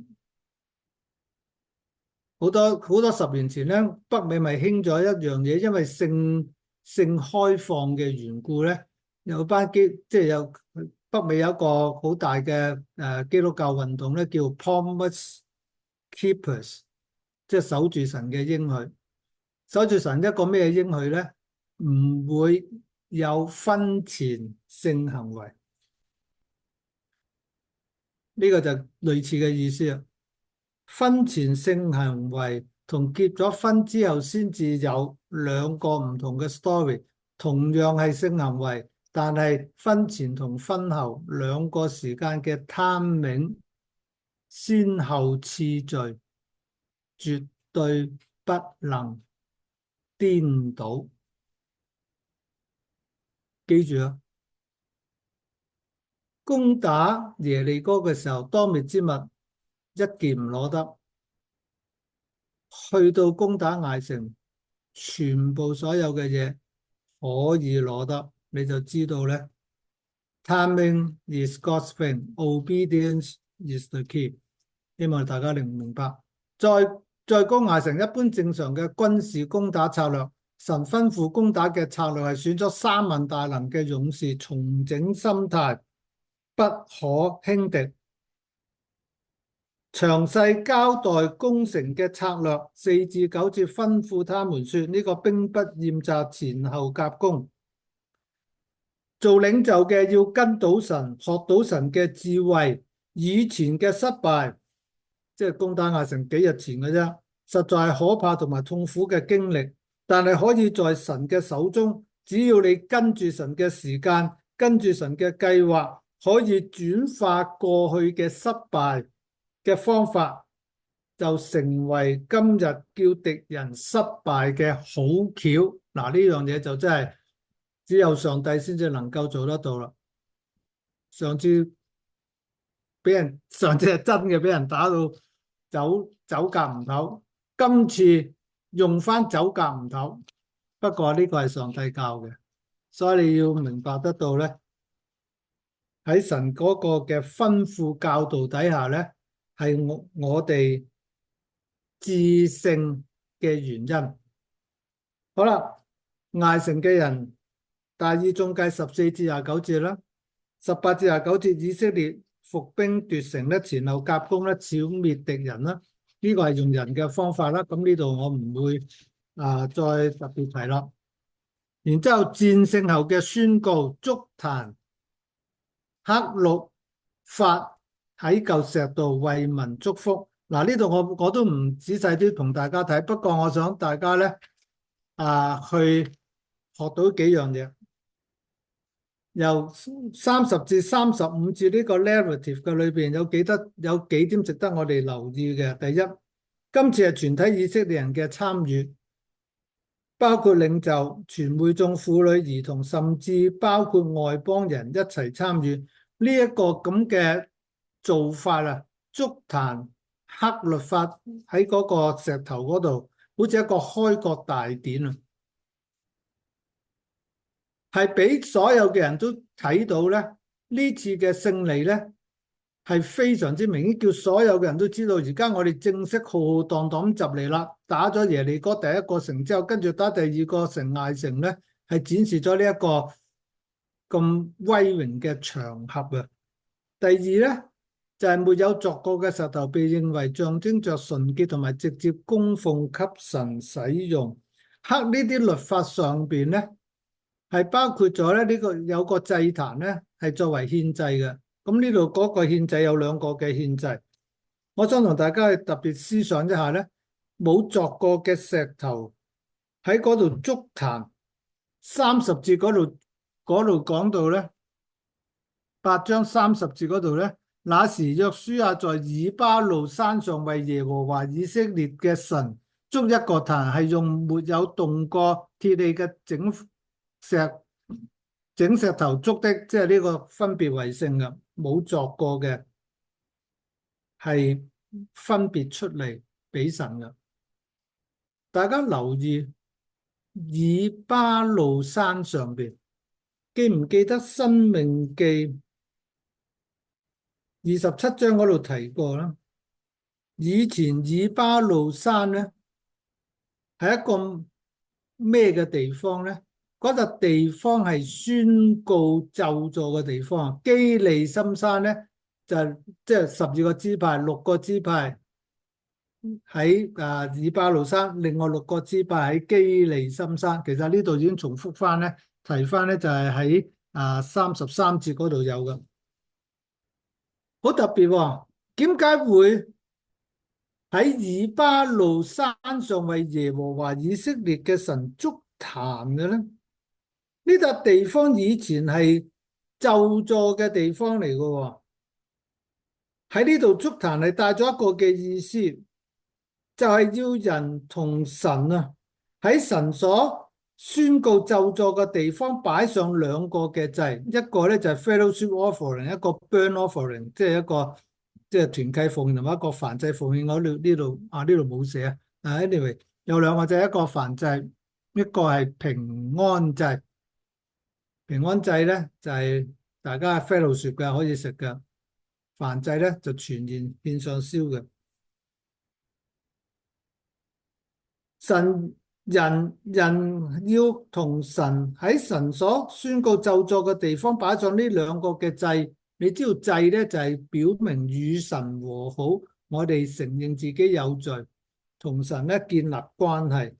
[SPEAKER 2] 好多十年前咧，北美咪興咗一樣嘢，因為性開放嘅緣故咧，有班即係有北美有一個好大嘅基督教運動咧，叫 Promise Keepers，即係守住神嘅應許。守住神一個咩應許咧？唔會有婚前性行為，呢個就類似嘅意思啊。婚前性行為同結咗婚之後先至有兩個唔同嘅 story，同樣係性行為，但係婚前同婚後兩個時間嘅 timing 先後次序絕對不能顛倒。記住啊，攻打耶利哥嘅時候，當滅之物一件唔攞得，去到攻打艾城，全部所有嘅嘢可以攞得，你就知道咧。Timing is God's thing, obedience is the key。希望大家明唔明白？在攻艾城，一般正常嘅軍事攻打策略，神吩咐攻打嘅策略係選咗3萬大能嘅勇士，重整心態，不可輕敵。詳細交代攻城嘅策略，4至9節吩咐他們說：呢個兵不厭詐，前後夾攻。做領袖嘅要跟到神，學到神嘅智慧。以前嘅失敗，即係攻打艾城幾日前嘅啫，實在係可怕同埋痛苦嘅經歷。但係可以在神嘅手中，只要你跟住神嘅時間，跟住神嘅計劃，可以轉化過去嘅失敗嘅方法，就成為今日叫敵人失敗嘅好橋。嗱，呢樣嘢就真係只有上帝先至能夠做得到啦。上次上次係真嘅，俾人打到走夾唔唞，今次用翻走夾唔唞。不過呢個係上帝教嘅，所以你要明白得到咧，喺神嗰個嘅吩咐教導底下咧，係我哋致勝嘅原因。好啦，艾城嘅人，大意中計14至29節啦，18至29節，以色列伏兵奪城咧，前後夾攻咧，剿滅敵人啦。呢個係用人嘅方法啦。咁呢度我唔會再特別提啦。然之後戰勝後嘅宣告，築壇刻錄法喺舊石度為民祝福。嗱，呢度我都唔仔細啲同大家睇，不過我想大家咧去學到幾樣嘢。由30至35節呢個 narrative 嘅裏邊有幾點值得我哋留意嘅。第一，今次係全體以色列人嘅參與，包括領袖、全會眾、婦女、兒童，甚至包括外邦人一齊參與呢一個咁嘅做法啊！築壇刻律法喺嗰個石頭嗰度，好似一個開國大典啊！係俾所有嘅人都睇到咧，呢次嘅勝利咧係非常之明顯，叫所有嘅人都知道，而家我哋正式浩浩蕩蕩就嚟啦，打咗耶利哥第一個城之後，跟住打第二個城艾城咧，係展示咗呢一個咁威榮嘅場合啊！第二咧就係沒有鑿過嘅石頭，被認為象徵着純潔同埋直接供奉給神使用。刻呢啲律法上邊咧，係包括咗咧呢個有個祭壇咧，係作為獻祭嘅。咁呢度嗰個獻祭有兩個嘅獻祭，我想同大家去特別思想一下咧，冇鑿過嘅石頭喺嗰度築壇，30節嗰度講到咧，8章30節嗰度咧，那時約書亞在以巴路山上為耶和華以色列嘅神築一個壇，係用沒有動過鐵器嘅整石頭築的，即係呢個分別為聖嘅，冇鑿過嘅，係分別出嚟俾神嘅。大家留意以巴路山上邊，記唔記得《申命記》27章嗰度提過啦？以前以巴路山咧係一個咩嘅地方咧？嗰笪地方係宣告咒詛嘅地方。基利心山咧就即係12個支派，6個支派喺以巴路山，另外6個支派喺基利心山。其實呢度已經重複翻咧，提翻咧就係喺33節嗰度有嘅，好特別喎。點解會喺以巴路山上為耶和華以色列嘅神築壇嘅咧？呢笪地方以前係咒詛嘅地方嚟嘅喎，喺呢度築壇係帶咗一個嘅意思，就係要人同神喺神所宣告咒詛嘅地方擺上兩個嘅祭，一個咧就係 fellowship offering，一個 burnt offering，即係一個即係團契奉獻同埋一個燔祭奉獻。我呢度冇寫啊。anyway 有兩個祭，一個燔祭，一個係平安祭。平安祭咧就係大家 fellowship 嘅可以食嘅，燔祭咧就全然獻上燒嘅。人要同神喺神所宣告咒詛嘅地方擺上呢兩個嘅祭，你知道祭咧就係表明與神和好，我哋承認自己有罪，同神咧建立關係。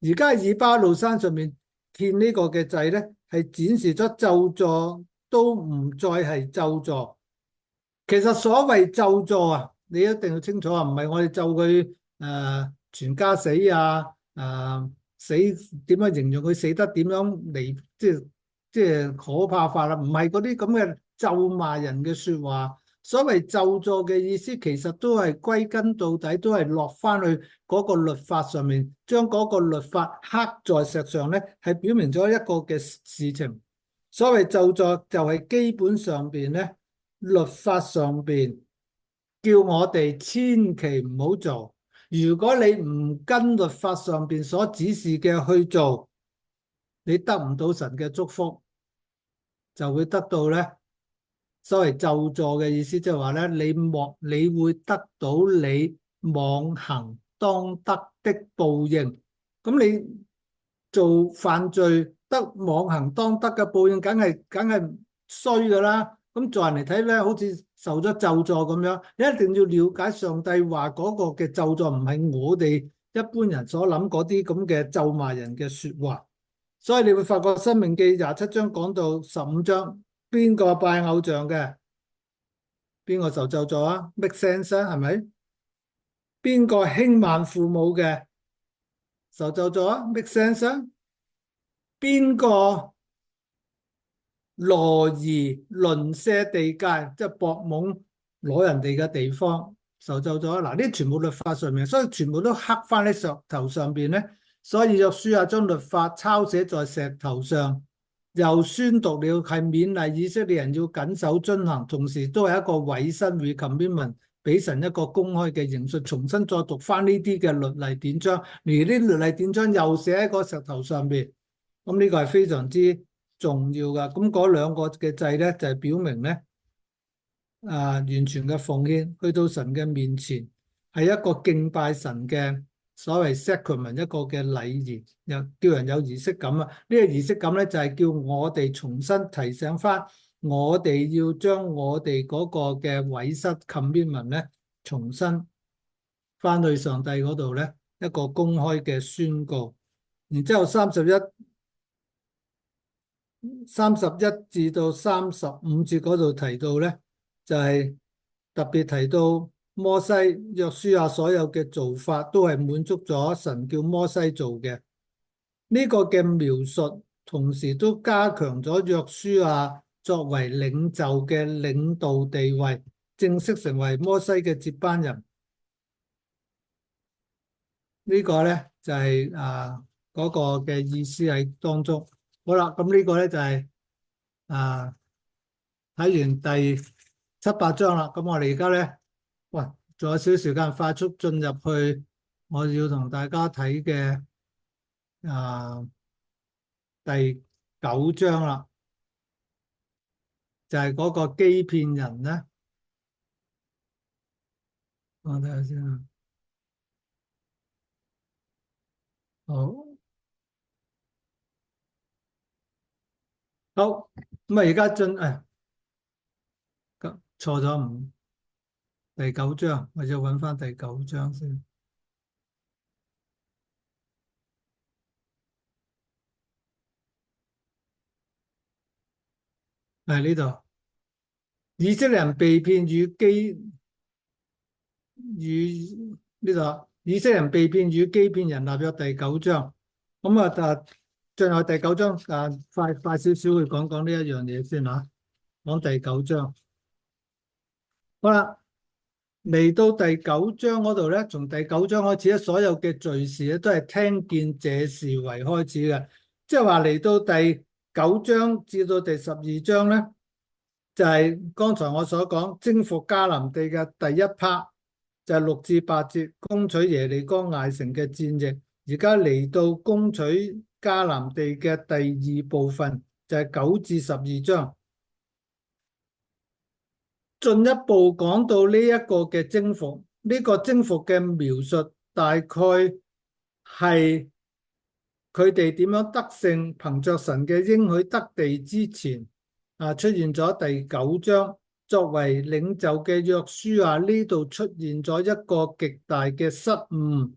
[SPEAKER 2] 而家喺以巴路山上面獻呢個嘅祭咧，係展示咗咒詛都唔再係咒詛。其實所謂咒詛啊，你一定要清楚啊，唔係我哋咒佢全家死啊，死點樣形容佢死得點樣離，即係可怕法啦，唔係嗰啲咁嘅咒罵人嘅說話。所謂咒詛嘅意思，其實都係歸根到底都係落翻去嗰個律法上面，將嗰個律法刻在石上咧，係表明咗一個嘅事情。所謂咒詛就係基本上邊咧，律法上邊叫我哋千祈唔好做。如果你唔跟律法上邊所指示嘅去做，你得唔到神嘅祝福，就會得到咧所謂咒詛嘅意思，即係話咧你會得到你妄行當得的報應。咁你做犯罪得妄行當得嘅報應，梗係衰噶啦。咁在人嚟睇咧，好似受咗咒詛咁樣。你一定要了解上帝話嗰個嘅咒詛唔係我哋一般人所諗嗰啲咁嘅咒罵人嘅說話。所以你會發覺《申命記》27章講到15章，邊個拜偶像嘅，邊個受咒詛啊？make sense 啊，係咪？邊個輕慢父母嘅，受咒詛啊？make sense 啊？邊個挪移鄰舍地界，即係博懵攞人哋嘅地方，受咒詛啊？嗱，呢全部律法上面，所以全部都刻翻喺石頭上邊咧。所以約書亞將律法抄寫在石頭上，又宣讀了，係勉勵以色列人要謹守遵行，同時都係一個委身 recommitment，俾神一個公開嘅認述。重新再讀翻呢啲嘅律例典章，而呢啲律例典章又寫喺個石頭上邊，咁呢個係非常之重要噶。咁嗰兩個嘅祭咧，就係表明咧，完全嘅奉獻去到神嘅面前，係一個敬拜神嘅所謂 sacrament，一個嘅禮儀，又叫人有儀式感啊！呢個儀式感咧，就係叫我哋重新提醒翻，我哋要將我哋嗰個嘅委身 commitment 咧，重新翻去上帝嗰度咧，一個公開嘅宣告。然之後31至到35節嗰度提到咧，就係特別提到摩西、約書亞所有嘅做法都係滿足咗神叫摩西做嘅呢個嘅描述，同時都加強咗約書亞作為領袖嘅領導地位，正式成為摩西嘅接班人。呢個咧就係嗰個嘅意思喺當中。好啦，咁呢個咧就係睇完第7、8章啦。咁我哋而家咧，喂，仲有少少時間，快速進入去我要同大家睇嘅啊第9章啦，就係嗰個欺騙人咧。我睇下先啊。好，好，咁啊，而家錯咗第九章，我就揾翻第九章先。係呢度，以色列人被騙與呢度，以色列人被騙與欺騙人立約第九章。咁啊，最後第九章快快少少去講講呢一樣嘢先吓，講第九章。好啦。嚟到第九章嗰度咧，從第九章開始咧，所有嘅敘事咧都係聽見這事為開始嘅，即係話嚟到第九章至到第12章咧，就係剛才我所講征服迦南地嘅第一 part，就係6至8節攻取耶利哥艾城嘅戰役。而家嚟到攻取迦南地嘅第二部分，就係9至12章。進一步講到呢一個嘅征服，呢個征服嘅描述大概係佢哋點樣得勝，憑着神嘅應許得地之前，出現咗第九章，作為領袖嘅約書亞呢度出現咗一個極大嘅失誤，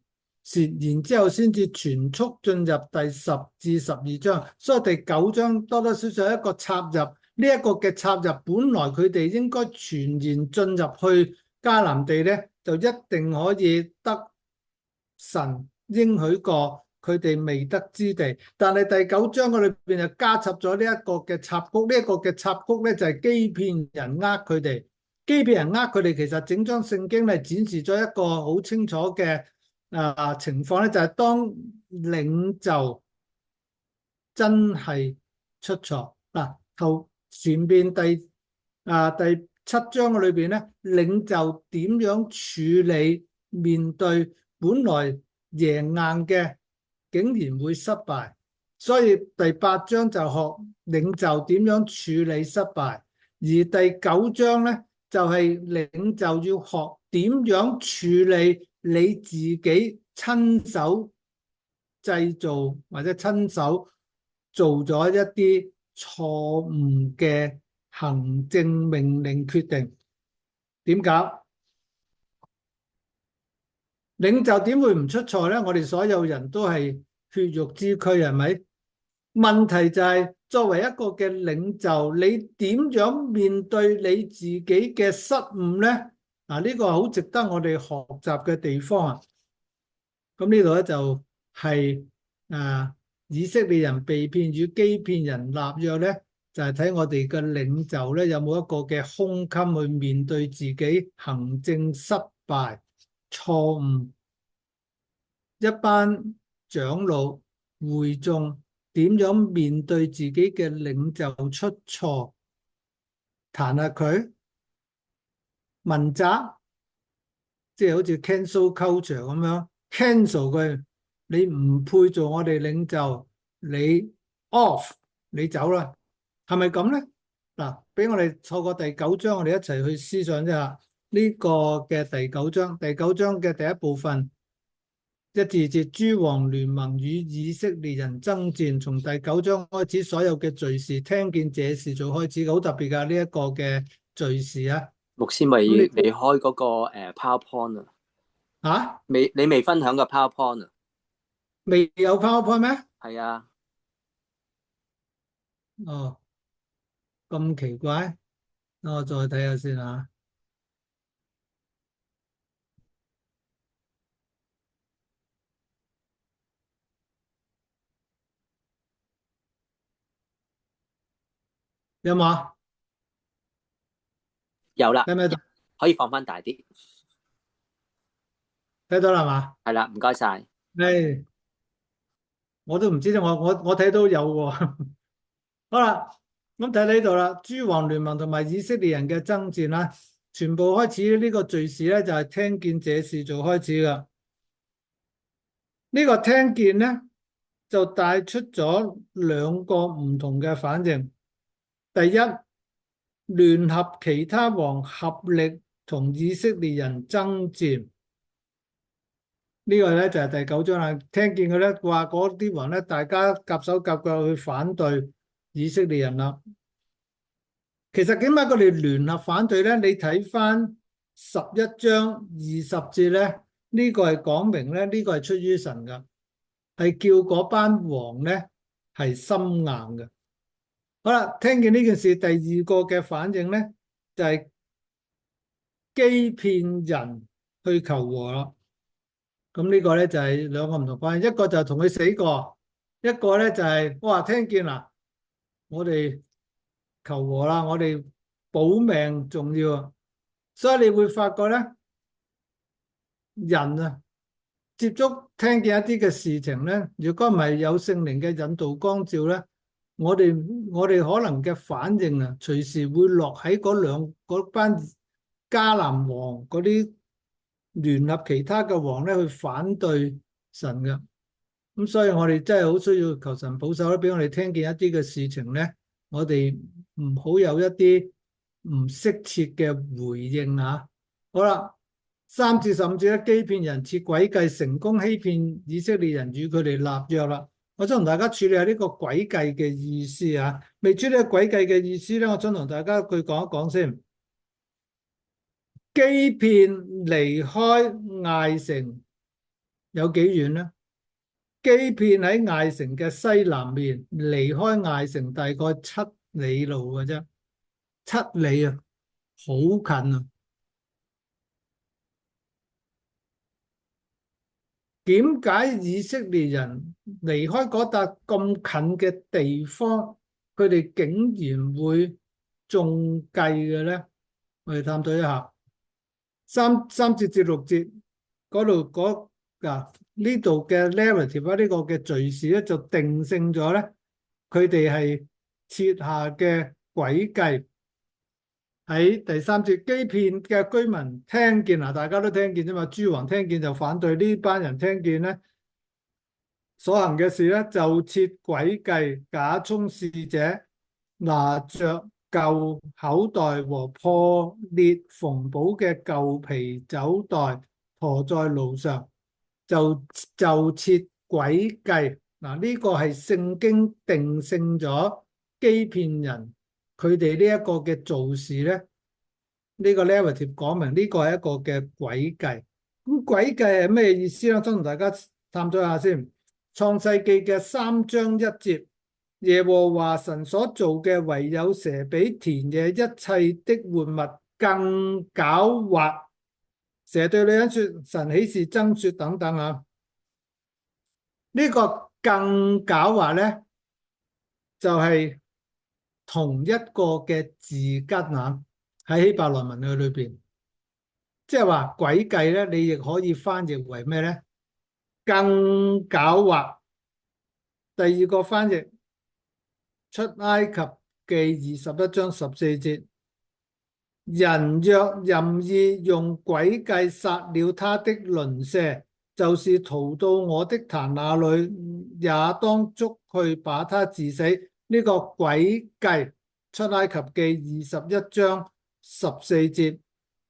[SPEAKER 2] 然之後先至全速進入第10至12章，所以第九章多多少少係一個插入。呢一個嘅插入，本來佢哋應該全然進入去迦南地咧，就一定可以得神應許過佢哋未得之地。但係第九章嘅裏邊就加插咗呢一個嘅插曲，呢一個嘅插曲咧就係欺騙人佢哋，欺騙人佢哋。其實整章聖經咧展示咗一個好清楚嘅情況咧，就係當領袖真係出錯嗱，前邊第7章嘅裏邊咧，領袖點樣處理面對本來贏硬嘅，竟然會失敗，所以第8章就學領袖點樣處理失敗，而第9章咧就係領袖要學點樣處理你自己親手製造或者親手做咗一啲錯誤嘅行政命令決定，點搞？領袖點會唔出錯呢？我哋所有人都係血肉之軀，係咪？問題就係作為一個嘅領袖，你點樣面對你自己嘅失誤呢？呢個好值得我哋學習嘅地方啊！咁呢度咧就係以色列人被騙與欺騙人立約咧，就係睇我哋嘅領袖咧有冇一個嘅胸襟去面對自己行政失敗錯誤，一班長老會眾點樣面對自己嘅領袖出錯，彈下佢問責，即係好似 cancel culture 咁樣 cancel 佢，你唔配做我哋領袖，你 off，你走啦，係咪咁咧？嗱，俾我哋透過第九章，我哋一齊去思想一下呢個嘅第九章。第九章嘅第一部分1至2節，諸王聯盟與以色列人爭戰。從第九章開始，所有嘅敘事聽見這事就開始，好特別噶呢一個嘅敘事啊！
[SPEAKER 3] 牧師未開嗰個PowerPoint 啊？你未分享個 PowerPoint 啊？
[SPEAKER 2] 未有 PowerPoint 咩？
[SPEAKER 3] 係啊。
[SPEAKER 2] 哦，咁奇怪，我再睇下先啊。有冇啊？
[SPEAKER 3] 有啦，
[SPEAKER 2] 睇唔睇到？
[SPEAKER 3] 可以放翻大啲。
[SPEAKER 2] 睇到啦嘛？
[SPEAKER 3] 係啦，唔該晒。
[SPEAKER 2] 我都唔知啫，我睇到有喎。好啦，咁睇呢度啦，諸王聯盟同埋以色列人嘅爭戰啦，全部開始呢個敘事咧，就係聽見這事做開始噶。呢個聽見咧，就帶出咗兩個唔同嘅反應。第一，聯合其他王合力同以色列人爭戰。呢個咧就係第九章啦。聽見佢咧話嗰啲王咧，大家夾手夾腳去反對以色列人啦。其實點解佢哋聯合反對咧？你睇翻11章20節咧，呢個係講明咧，呢個係出於神噶，係叫嗰班王咧係心硬嘅。好啦，聽見呢件事，第二個嘅反應咧就係欺騙人去求和啦。咁呢個咧就係兩個唔同反應，一個就係同佢死過，一個咧就係哇聽見啦，我哋求和啦，我哋保命重要啊。所以你會發覺咧，人啊接觸聽見一啲嘅事情咧，如果唔係有聖靈嘅引導光照咧，我哋可能嘅反應啊，隨時會落喺嗰班迦南王嗰啲聯合其他嘅王咧去反對神嘅。咁所以我哋真係好需要求神保守咧，俾我哋聽見一啲嘅事情咧，我哋唔好有一啲唔適切嘅回應吓。好啦，3至15節咧，欺騙人設詭計，成功欺騙以色列人，與佢哋立約啦。我想同大家處理下呢個詭計嘅意思啊。未處理詭計嘅意思咧，我想同大家佢講一講先。欺騙離開艾城有幾遠呢？欺騙喺艾城嘅西南面，離開艾城大概7里路嘅啫，7里啊，好近啊。點解以色列人離開嗰笪咁近嘅地方，佢哋竟然會中計嘅咧？我哋探討一下3節至6節嗰度呢度嘅 narrative 呢個嘅敘事咧，就定性咗咧，佢哋係設下嘅詭計。喺第3節，欺騙嘅居民聽見嗱，大家都聽見啫嘛。諸王聽見就反對，呢班人聽見咧，所行嘅事咧就設詭計，假充使者，拿着舊口袋和破裂縫補嘅舊皮酒袋馱在路上，就設詭計。嗱，呢個係聖經定性咗欺騙人。佢哋呢一個嘅做事咧，呢個 narrative 講明呢個係一個嘅詭計。咁詭計係咩意思咧？我想同大家探討下先。創世記嘅3章1節，耶和華神所做嘅唯有蛇比田野一切的活物更狡猾。蛇對女人說：神豈是真說等等啊。呢個更狡猾咧，就係同一個嘅字根啊，喺希伯來文嘅裏邊，即係話詭計咧，你亦可以翻譯為咩咧？更狡猾。第二個翻譯，出埃及記21章14節，人若任意用詭計殺了他的鄰舍，就是逃到我的壇那裏，也當捉去把他治死。呢個詭計，出埃及記21章14節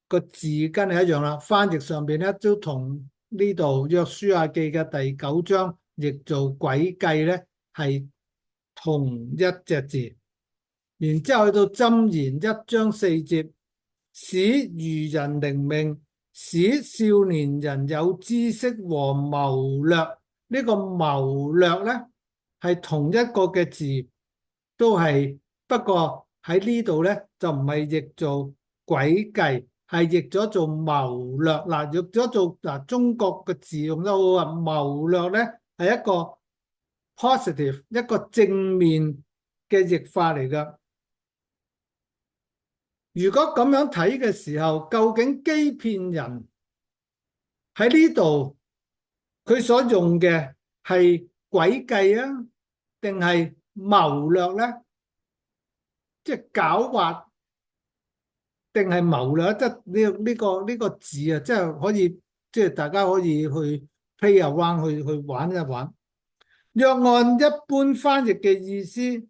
[SPEAKER 2] 個字根係一樣啦，翻譯上邊咧都同呢度約書亞記嘅第9章譯做詭計咧係同一隻字。然之後去到箴言1章4節，使愚人靈明，使少年人有知識和謀略。呢個謀略咧係同一個嘅字，都係，不過喺呢度咧就唔係譯做詭計，係譯咗做謀略。嗱，譯咗做中國嘅字用得好啊，謀略咧係一個 positive， 一個正面嘅譯法嚟噶。如果咁樣睇嘅時候，究竟欺騙人喺呢度佢所用嘅係詭計啊，定係謀略咧？即係狡猾定係謀略？即係呢個字啊，即係可以，即係大家可以去 play around，去玩一玩。若按一般翻譯嘅意思，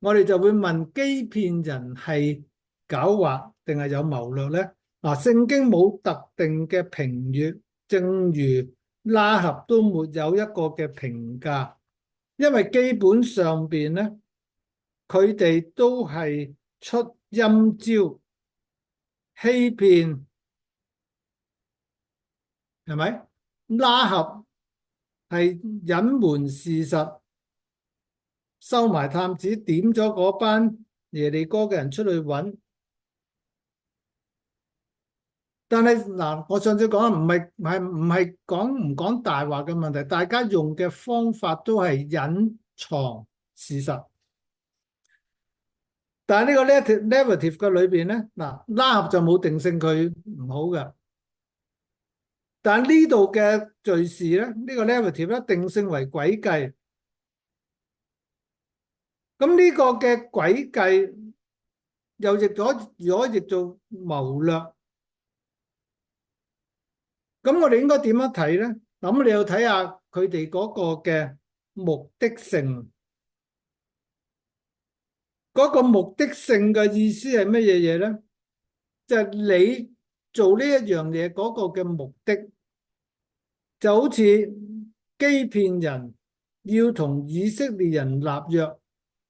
[SPEAKER 2] 我哋就會問欺騙人係狡猾定係有謀略呢？聖經冇特定嘅評語，正如拉合都沒有一個嘅評價，因為基本上邊呢，佢哋都係出陰招、欺騙，係咪？拉合係隱瞞事實，收埋探子，點咗嗰班耶利哥嘅人出去揾。但係嗱，我上次講唔係講唔講大話嘅問題，大家用嘅方法都係隱藏事實。但係呢個 narrative 嘅裏邊咧，拉合就冇定性佢唔好嘅。但係呢度嘅敘事咧，呢個 narrative 咧定性為詭計。咁呢個嘅詭計又譯咗，如果譯做謀略。咁我哋應該點樣睇咧？咁你要睇下佢哋嗰個嘅目的性。嗰個目的性嘅意思係乜嘢嘢咧？就係你做呢一樣嘢嗰個嘅目的，就好似欺騙人，要同以色列人立約，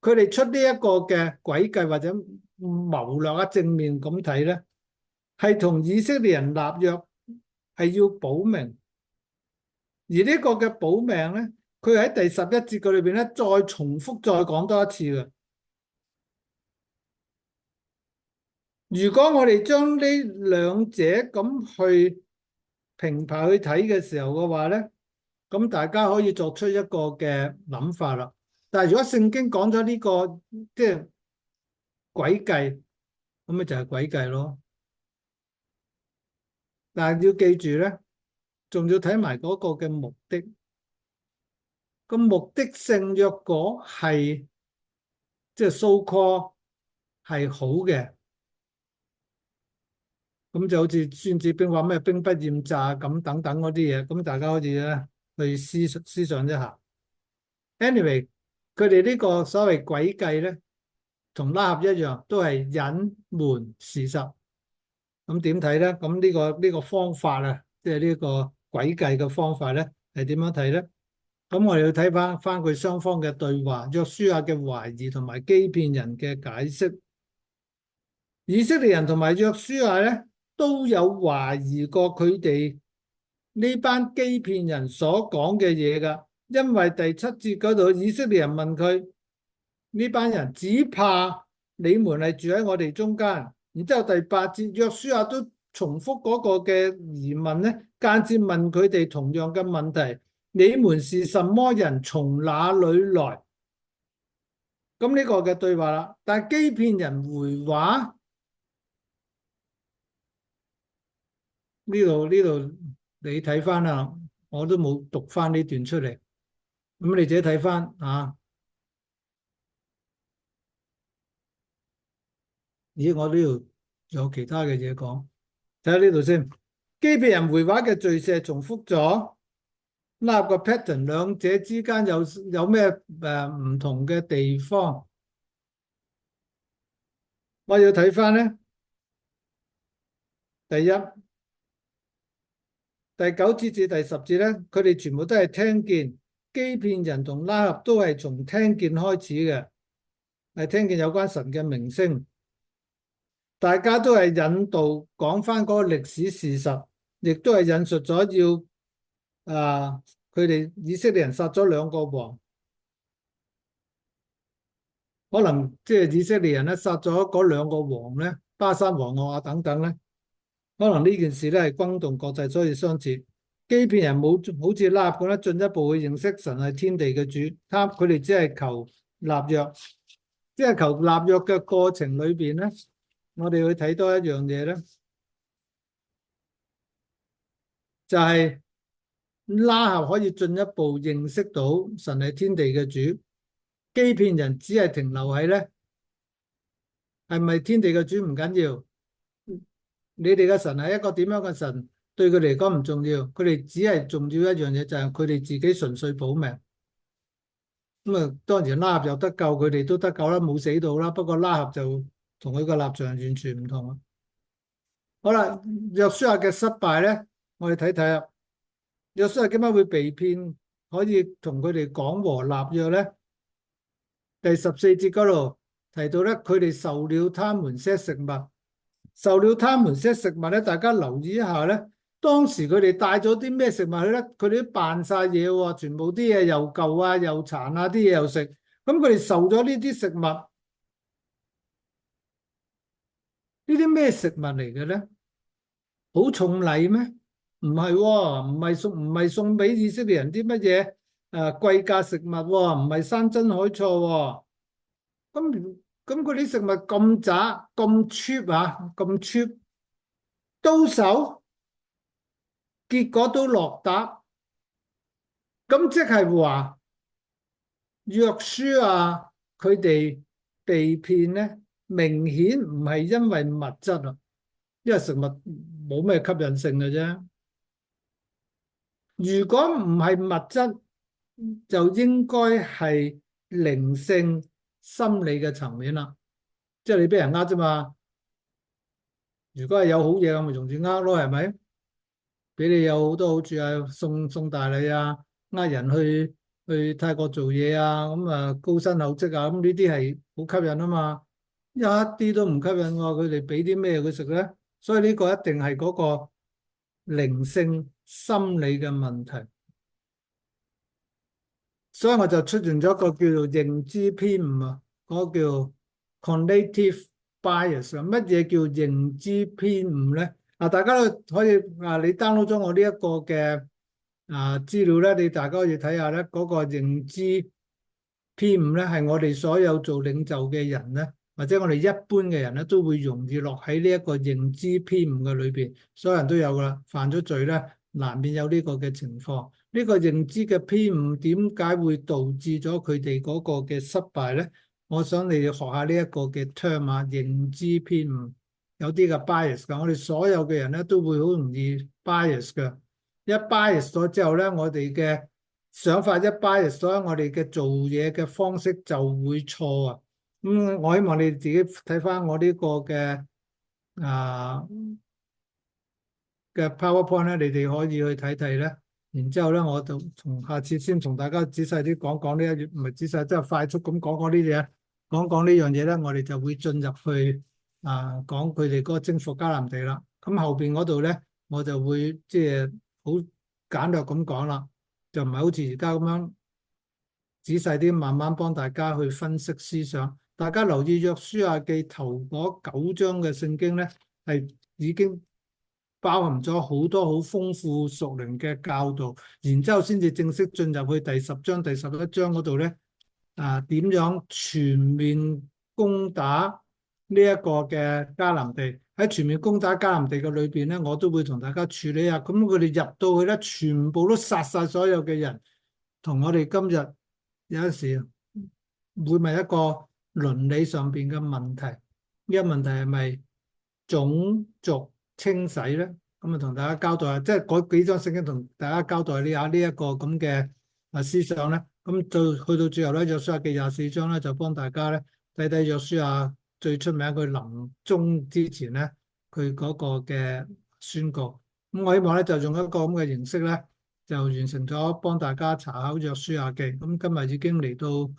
[SPEAKER 2] 佢哋出呢一個嘅詭計或者謀略啊，正面咁睇咧，係同以色列人立約，係要保命。而呢個嘅保命咧，佢喺第11節嘅裏邊咧，再重複再講多一次嘅。如果我哋將呢兩者咁去平排去睇嘅時候嘅話咧，咁大家可以作出一個嘅諗法啦。但係如果聖經講咗呢個即係詭計，咁咪就係詭計咯。但係要記住咧，仲要睇埋嗰個嘅目的。個目的性若果係即係 so call 係好嘅，咁就好似孫子兵話咩兵不厭詐咁等等嗰啲嘢，咁大家可以咧去思想一下。Anyway，佢哋呢個所謂詭計咧，同拉合一樣，都係隱瞞事實。咁點睇咧？咁呢個方法啊，即係呢個詭計嘅方法咧，係點樣睇咧？咁我哋要睇翻佢雙方嘅對話，約書亞嘅懷疑同埋欺騙人嘅解釋。以色列人同埋約書亞咧都有懷疑過佢哋呢班欺騙人所講嘅嘢噶，因為第7節嗰度以色列人問佢，呢班人只怕你們係住喺我哋中間。然之後第8節約書亞都重複嗰個嘅疑問咧，間接問佢哋同樣嘅問題。你們是什麼人？從哪裏來？咁呢個嘅對話啦，但係欺騙人回話呢度你睇翻啦，我都冇讀翻呢段出嚟，咁你自己睇翻啊。咦，我呢度有其他嘅嘢講，睇下呢度先。欺騙人回話嘅敘事重複咗。拉合個 pattern， 兩者之間有咩唔同嘅地方？我要睇翻咧，第一第9節至第10節咧，佢哋全部都係聽見。欺騙人同拉合都係從聽見開始嘅，係聽見有關神嘅名聲。大家都係引導講翻嗰個歷史事實，亦都係引述咗要佢哋以色列人殺咗2個王，可能即係以色列人咧殺咗嗰2個王咧，巴珊王惡啊等等咧，可能呢件事咧係轟動國際，所以相似。欺騙人冇好似拉合咁咧，進一步去認識神係天地嘅主，佢哋只係求立約，即係求立約嘅過程裏邊咧，我哋去睇多一樣嘢咧，就係拉合可以進一步認識到神係天地嘅主，欺騙人只係停留喺咧係咪天地嘅主唔緊要，你哋嘅神係一個點樣嘅神，對佢哋嚟講唔重要，佢哋只係重要一樣嘢，就係佢哋自己純粹保命。咁啊，當然拉合又得救，佢哋都得救啦，冇死到啦。不過拉合就同佢個立場完全唔同啊。好啦，約書亞嘅失敗咧，我哋睇睇啊。約書亞點解會被騙，可以同佢哋講和立約咧？第14節嗰度提到咧，佢哋受了他們些食物，受了他們些食物咧，大家留意一下咧。當時佢哋帶咗啲咩食物去咧？佢哋都扮晒嘢喎，全部啲嘢又舊啊，又殘啊，啲嘢又食。咁佢哋受咗呢啲食物，呢啲咩食物嚟嘅咧？好重禮咩？唔係喎，唔係送俾以色列人啲乜嘢貴價食物喎，唔係山珍海錯喎。咁佢啲食物咁渣咁 cheap 啊，咁 cheap 都受，結果都落搭。咁即係話約書亞佢哋被騙咧，明顯唔係因為物質啊，因為食物冇咩吸引性嘅啫。如果唔係物質，就應該係靈性、心理嘅層面啦。即係你俾人呃啫嘛。如果係有好嘢，我咪容易呃咯，係咪？俾你有好多好處啊，送大禮啊，呃人去泰國做嘢啊，咁啊高薪厚職啊，咁呢啲係好吸引啊嘛。一啲都唔吸引喎，佢哋俾啲咩佢食咧？所以呢個一定係嗰個靈性心理嘅問題。所以我就出現咗一個叫做認知偏誤啊，嗰個叫 cognitive bias 啊。乜嘢叫認知偏誤咧？啊，大家都可以你 download 咗我呢一個嘅資料咧，你大家可以睇下咧，嗰個認知偏誤咧，係我哋所有做領袖嘅人咧，或者我哋一般嘅人咧，都會容易落喺呢一個認知偏誤嘅裏邊。所有人都有噶啦，犯咗罪咧，難免有呢個嘅情況。呢個認知嘅偏誤點解會導致咗佢哋嗰個嘅失敗咧？我想你哋學下呢一個嘅 term 啊，認知偏誤有啲嘅 bias 噶。我哋所有嘅人咧都會好容易 bias 嘅。一 bias 咗之後咧，我哋嘅想法一 bias 咗，我哋嘅做嘢嘅方式就會錯啊。我希望你自己睇翻我呢個嘅嘅 PowerPoint 咧，你哋可以去睇睇咧。然之後咧，我就下次先同大家仔細啲講講呢一頁，唔係仔細，即係快速咁講講呢啲嘢，講講呢樣嘢咧，我哋就會進入去講佢哋嗰個征服迦南地啦。咁後邊嗰度咧，我就會即係好簡略咁講啦，就唔係好似而家咁樣仔細啲慢慢幫大家去分析思想。大家留意約書亞記頭嗰9章嘅聖經咧，係已經包含咗好多好豐富屬靈嘅教導，然之後先至正式進入去第10章、第11章嗰度咧，點樣全面攻打呢一個嘅迦南地？喺全面攻打迦南地嘅裏邊咧，我都會同大家處理下。咁佢哋入到去咧，全部都殺晒所有嘅人，同我哋今日有陣時會問一個倫理上邊嘅問題，呢個問題係咪種族清洗咧？咁啊，同大家交代下，即係嗰幾章聖經同大家交代呢下呢一個咁嘅思想咧。咁就去到最後咧，約書亞記24章咧，就幫大家咧睇睇約書亞最出名佢臨終之前咧，佢嗰個嘅宣告。咁我希望咧就用一個咁嘅形式咧，就完成咗幫大家查考約書亞記。咁今日已經嚟到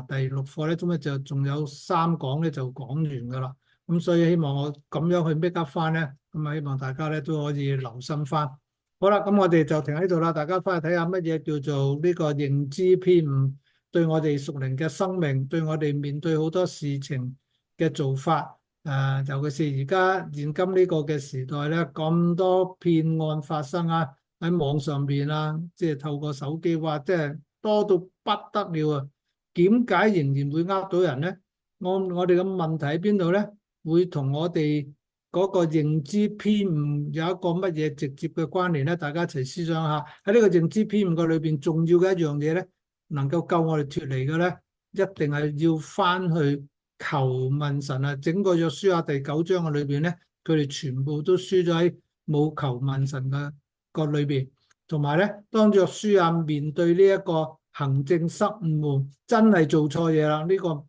[SPEAKER 2] 第6課咧，咁咧就仲有3講咧就講完噶啦。咁所以希望我咁樣去 make up 翻咧，咁啊希望大家咧都可以留心翻。好啦，咁我哋就停喺度啦，大家翻去睇下乜嘢叫做呢個認知偏誤，對我哋屬靈嘅生命，對我哋面對好多事情嘅做法，尤其是而家現今呢個嘅時代咧，咁多騙案發生啊，喺網上邊啊，即係透過手機話，即係多到不得了啊！點解仍然會呃到人咧？我哋嘅問題喺邊度咧？會同我哋嗰個認知偏誤有一個乜嘢直接嘅關聯咧？大家一齊思想下，喺呢個認知偏誤嘅裏邊，重要嘅一樣嘢咧，能夠救我哋脫離嘅咧，一定係要翻去求問神啊！整個約書亞第9章嘅裏邊咧，佢哋全部都輸咗喺冇求問神嘅個裏邊。同埋咧，當約書亞面對呢一個行政失誤，真係做錯嘢啦，呢個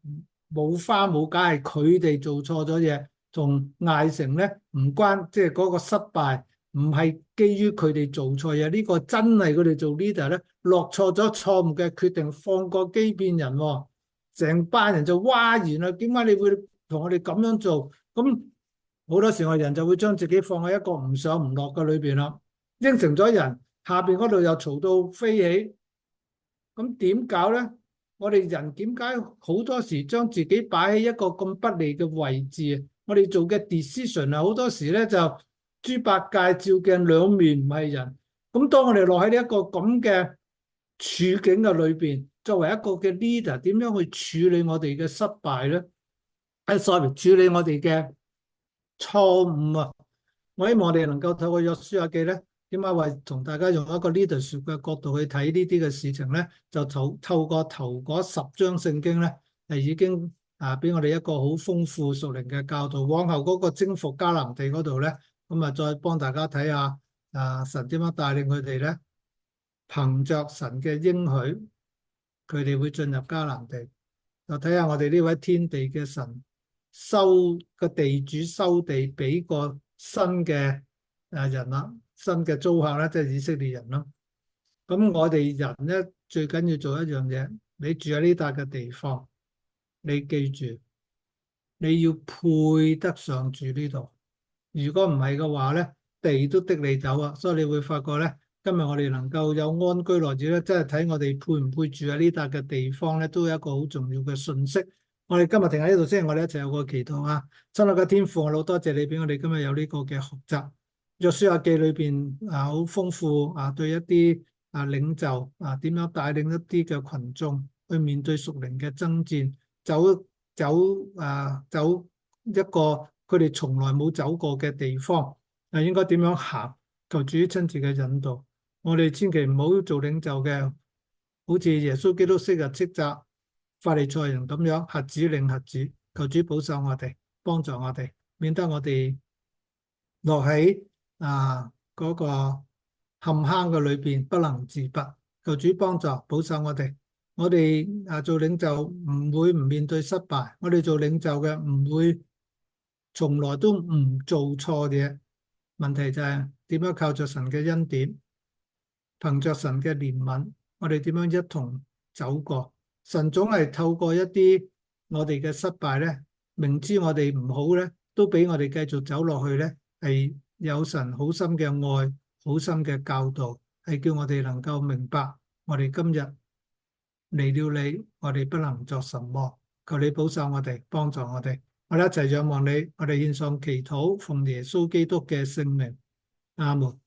[SPEAKER 2] 冇花冇假係佢哋做錯咗嘢，同艾城咧唔關，即係嗰個失敗唔係基於佢哋做錯嘢，呢個真係佢哋做 leader 咧落錯咗錯誤嘅決定，放過機變人喎，成班人就嘩然啦，點解你會同我哋咁樣做？咁好多時候人就會將自己放喺一個唔上唔落嘅裏邊啦，應承咗人，下邊嗰度又嘈到飛起，咁點搞呢？我哋人點解好多時將自己擺喺一個咁不利嘅位置？我哋做嘅 decision 啊，好多時咧就豬八戒照鏡，兩面唔係人。咁當我哋落喺呢一個咁嘅處境嘅裏邊，作為一個嘅 leader，點樣去處理我哋嘅失敗咧？sorry，處理我哋嘅錯誤啊！我希望我哋能夠透過約書亞記咧，點解話同大家用一個 leadership 嘅角度去睇呢啲嘅事情咧？就透過頭嗰10章聖經咧，係已經俾我哋一個好豐富屬靈嘅教導。往後嗰個征服迦南地嗰度咧，咁啊再幫大家睇下神點樣帶領佢哋咧，憑着神嘅應許，佢哋會進入迦南地。就睇下我哋呢位天地嘅神收個地主收地俾個新嘅人啦，新嘅租客咧，即係以色列人啦。咁我哋人咧最緊要做一樣嘢，你住喺呢笪嘅地方，你記住你要配得上住呢度。如果唔係嘅話咧，地都滴你走啊。所以你會發覺咧，今日我哋能夠有安居樂業咧，真係睇我哋配唔配住喺呢笪嘅地方咧，都有一個好重要嘅信息。我哋今日停喺呢度先，我哋一齊有個祈禱啊！親愛嘅天父，我好多謝你俾我哋今日有呢個嘅學習。約書亞記裏邊好豐富對一啲領袖點樣帶領一啲嘅群眾去面對屬靈嘅爭戰，走一個佢哋從來冇走過嘅地方，應該點樣行？求主親自嘅引導。我哋千祈唔好做領袖嘅，好似耶穌基督昔日斥責法利賽人咁樣，瞎子領瞎子。求主保守我哋，幫助我哋，免得我哋落喺嗰個陷坑嘅裏邊不能自拔。求主幫助保守我哋。我哋做領袖唔會唔面對失敗，我哋做領袖嘅唔會從來都唔做錯嘢。問題就係點樣靠着神嘅恩典，憑着神嘅憐憫，我哋點樣一同走過。神總係透過一啲我哋嘅失敗咧，明知我哋唔好咧，都俾我哋繼續走落去咧，係有神好深嘅愛、好深嘅教導，係叫我哋能夠明白，我哋今日離了你，我哋不能作什麼。求你保守我哋，幫助我哋，我哋一齊仰望你，我哋獻上祈禱，奉耶穌基督嘅聖名，阿門。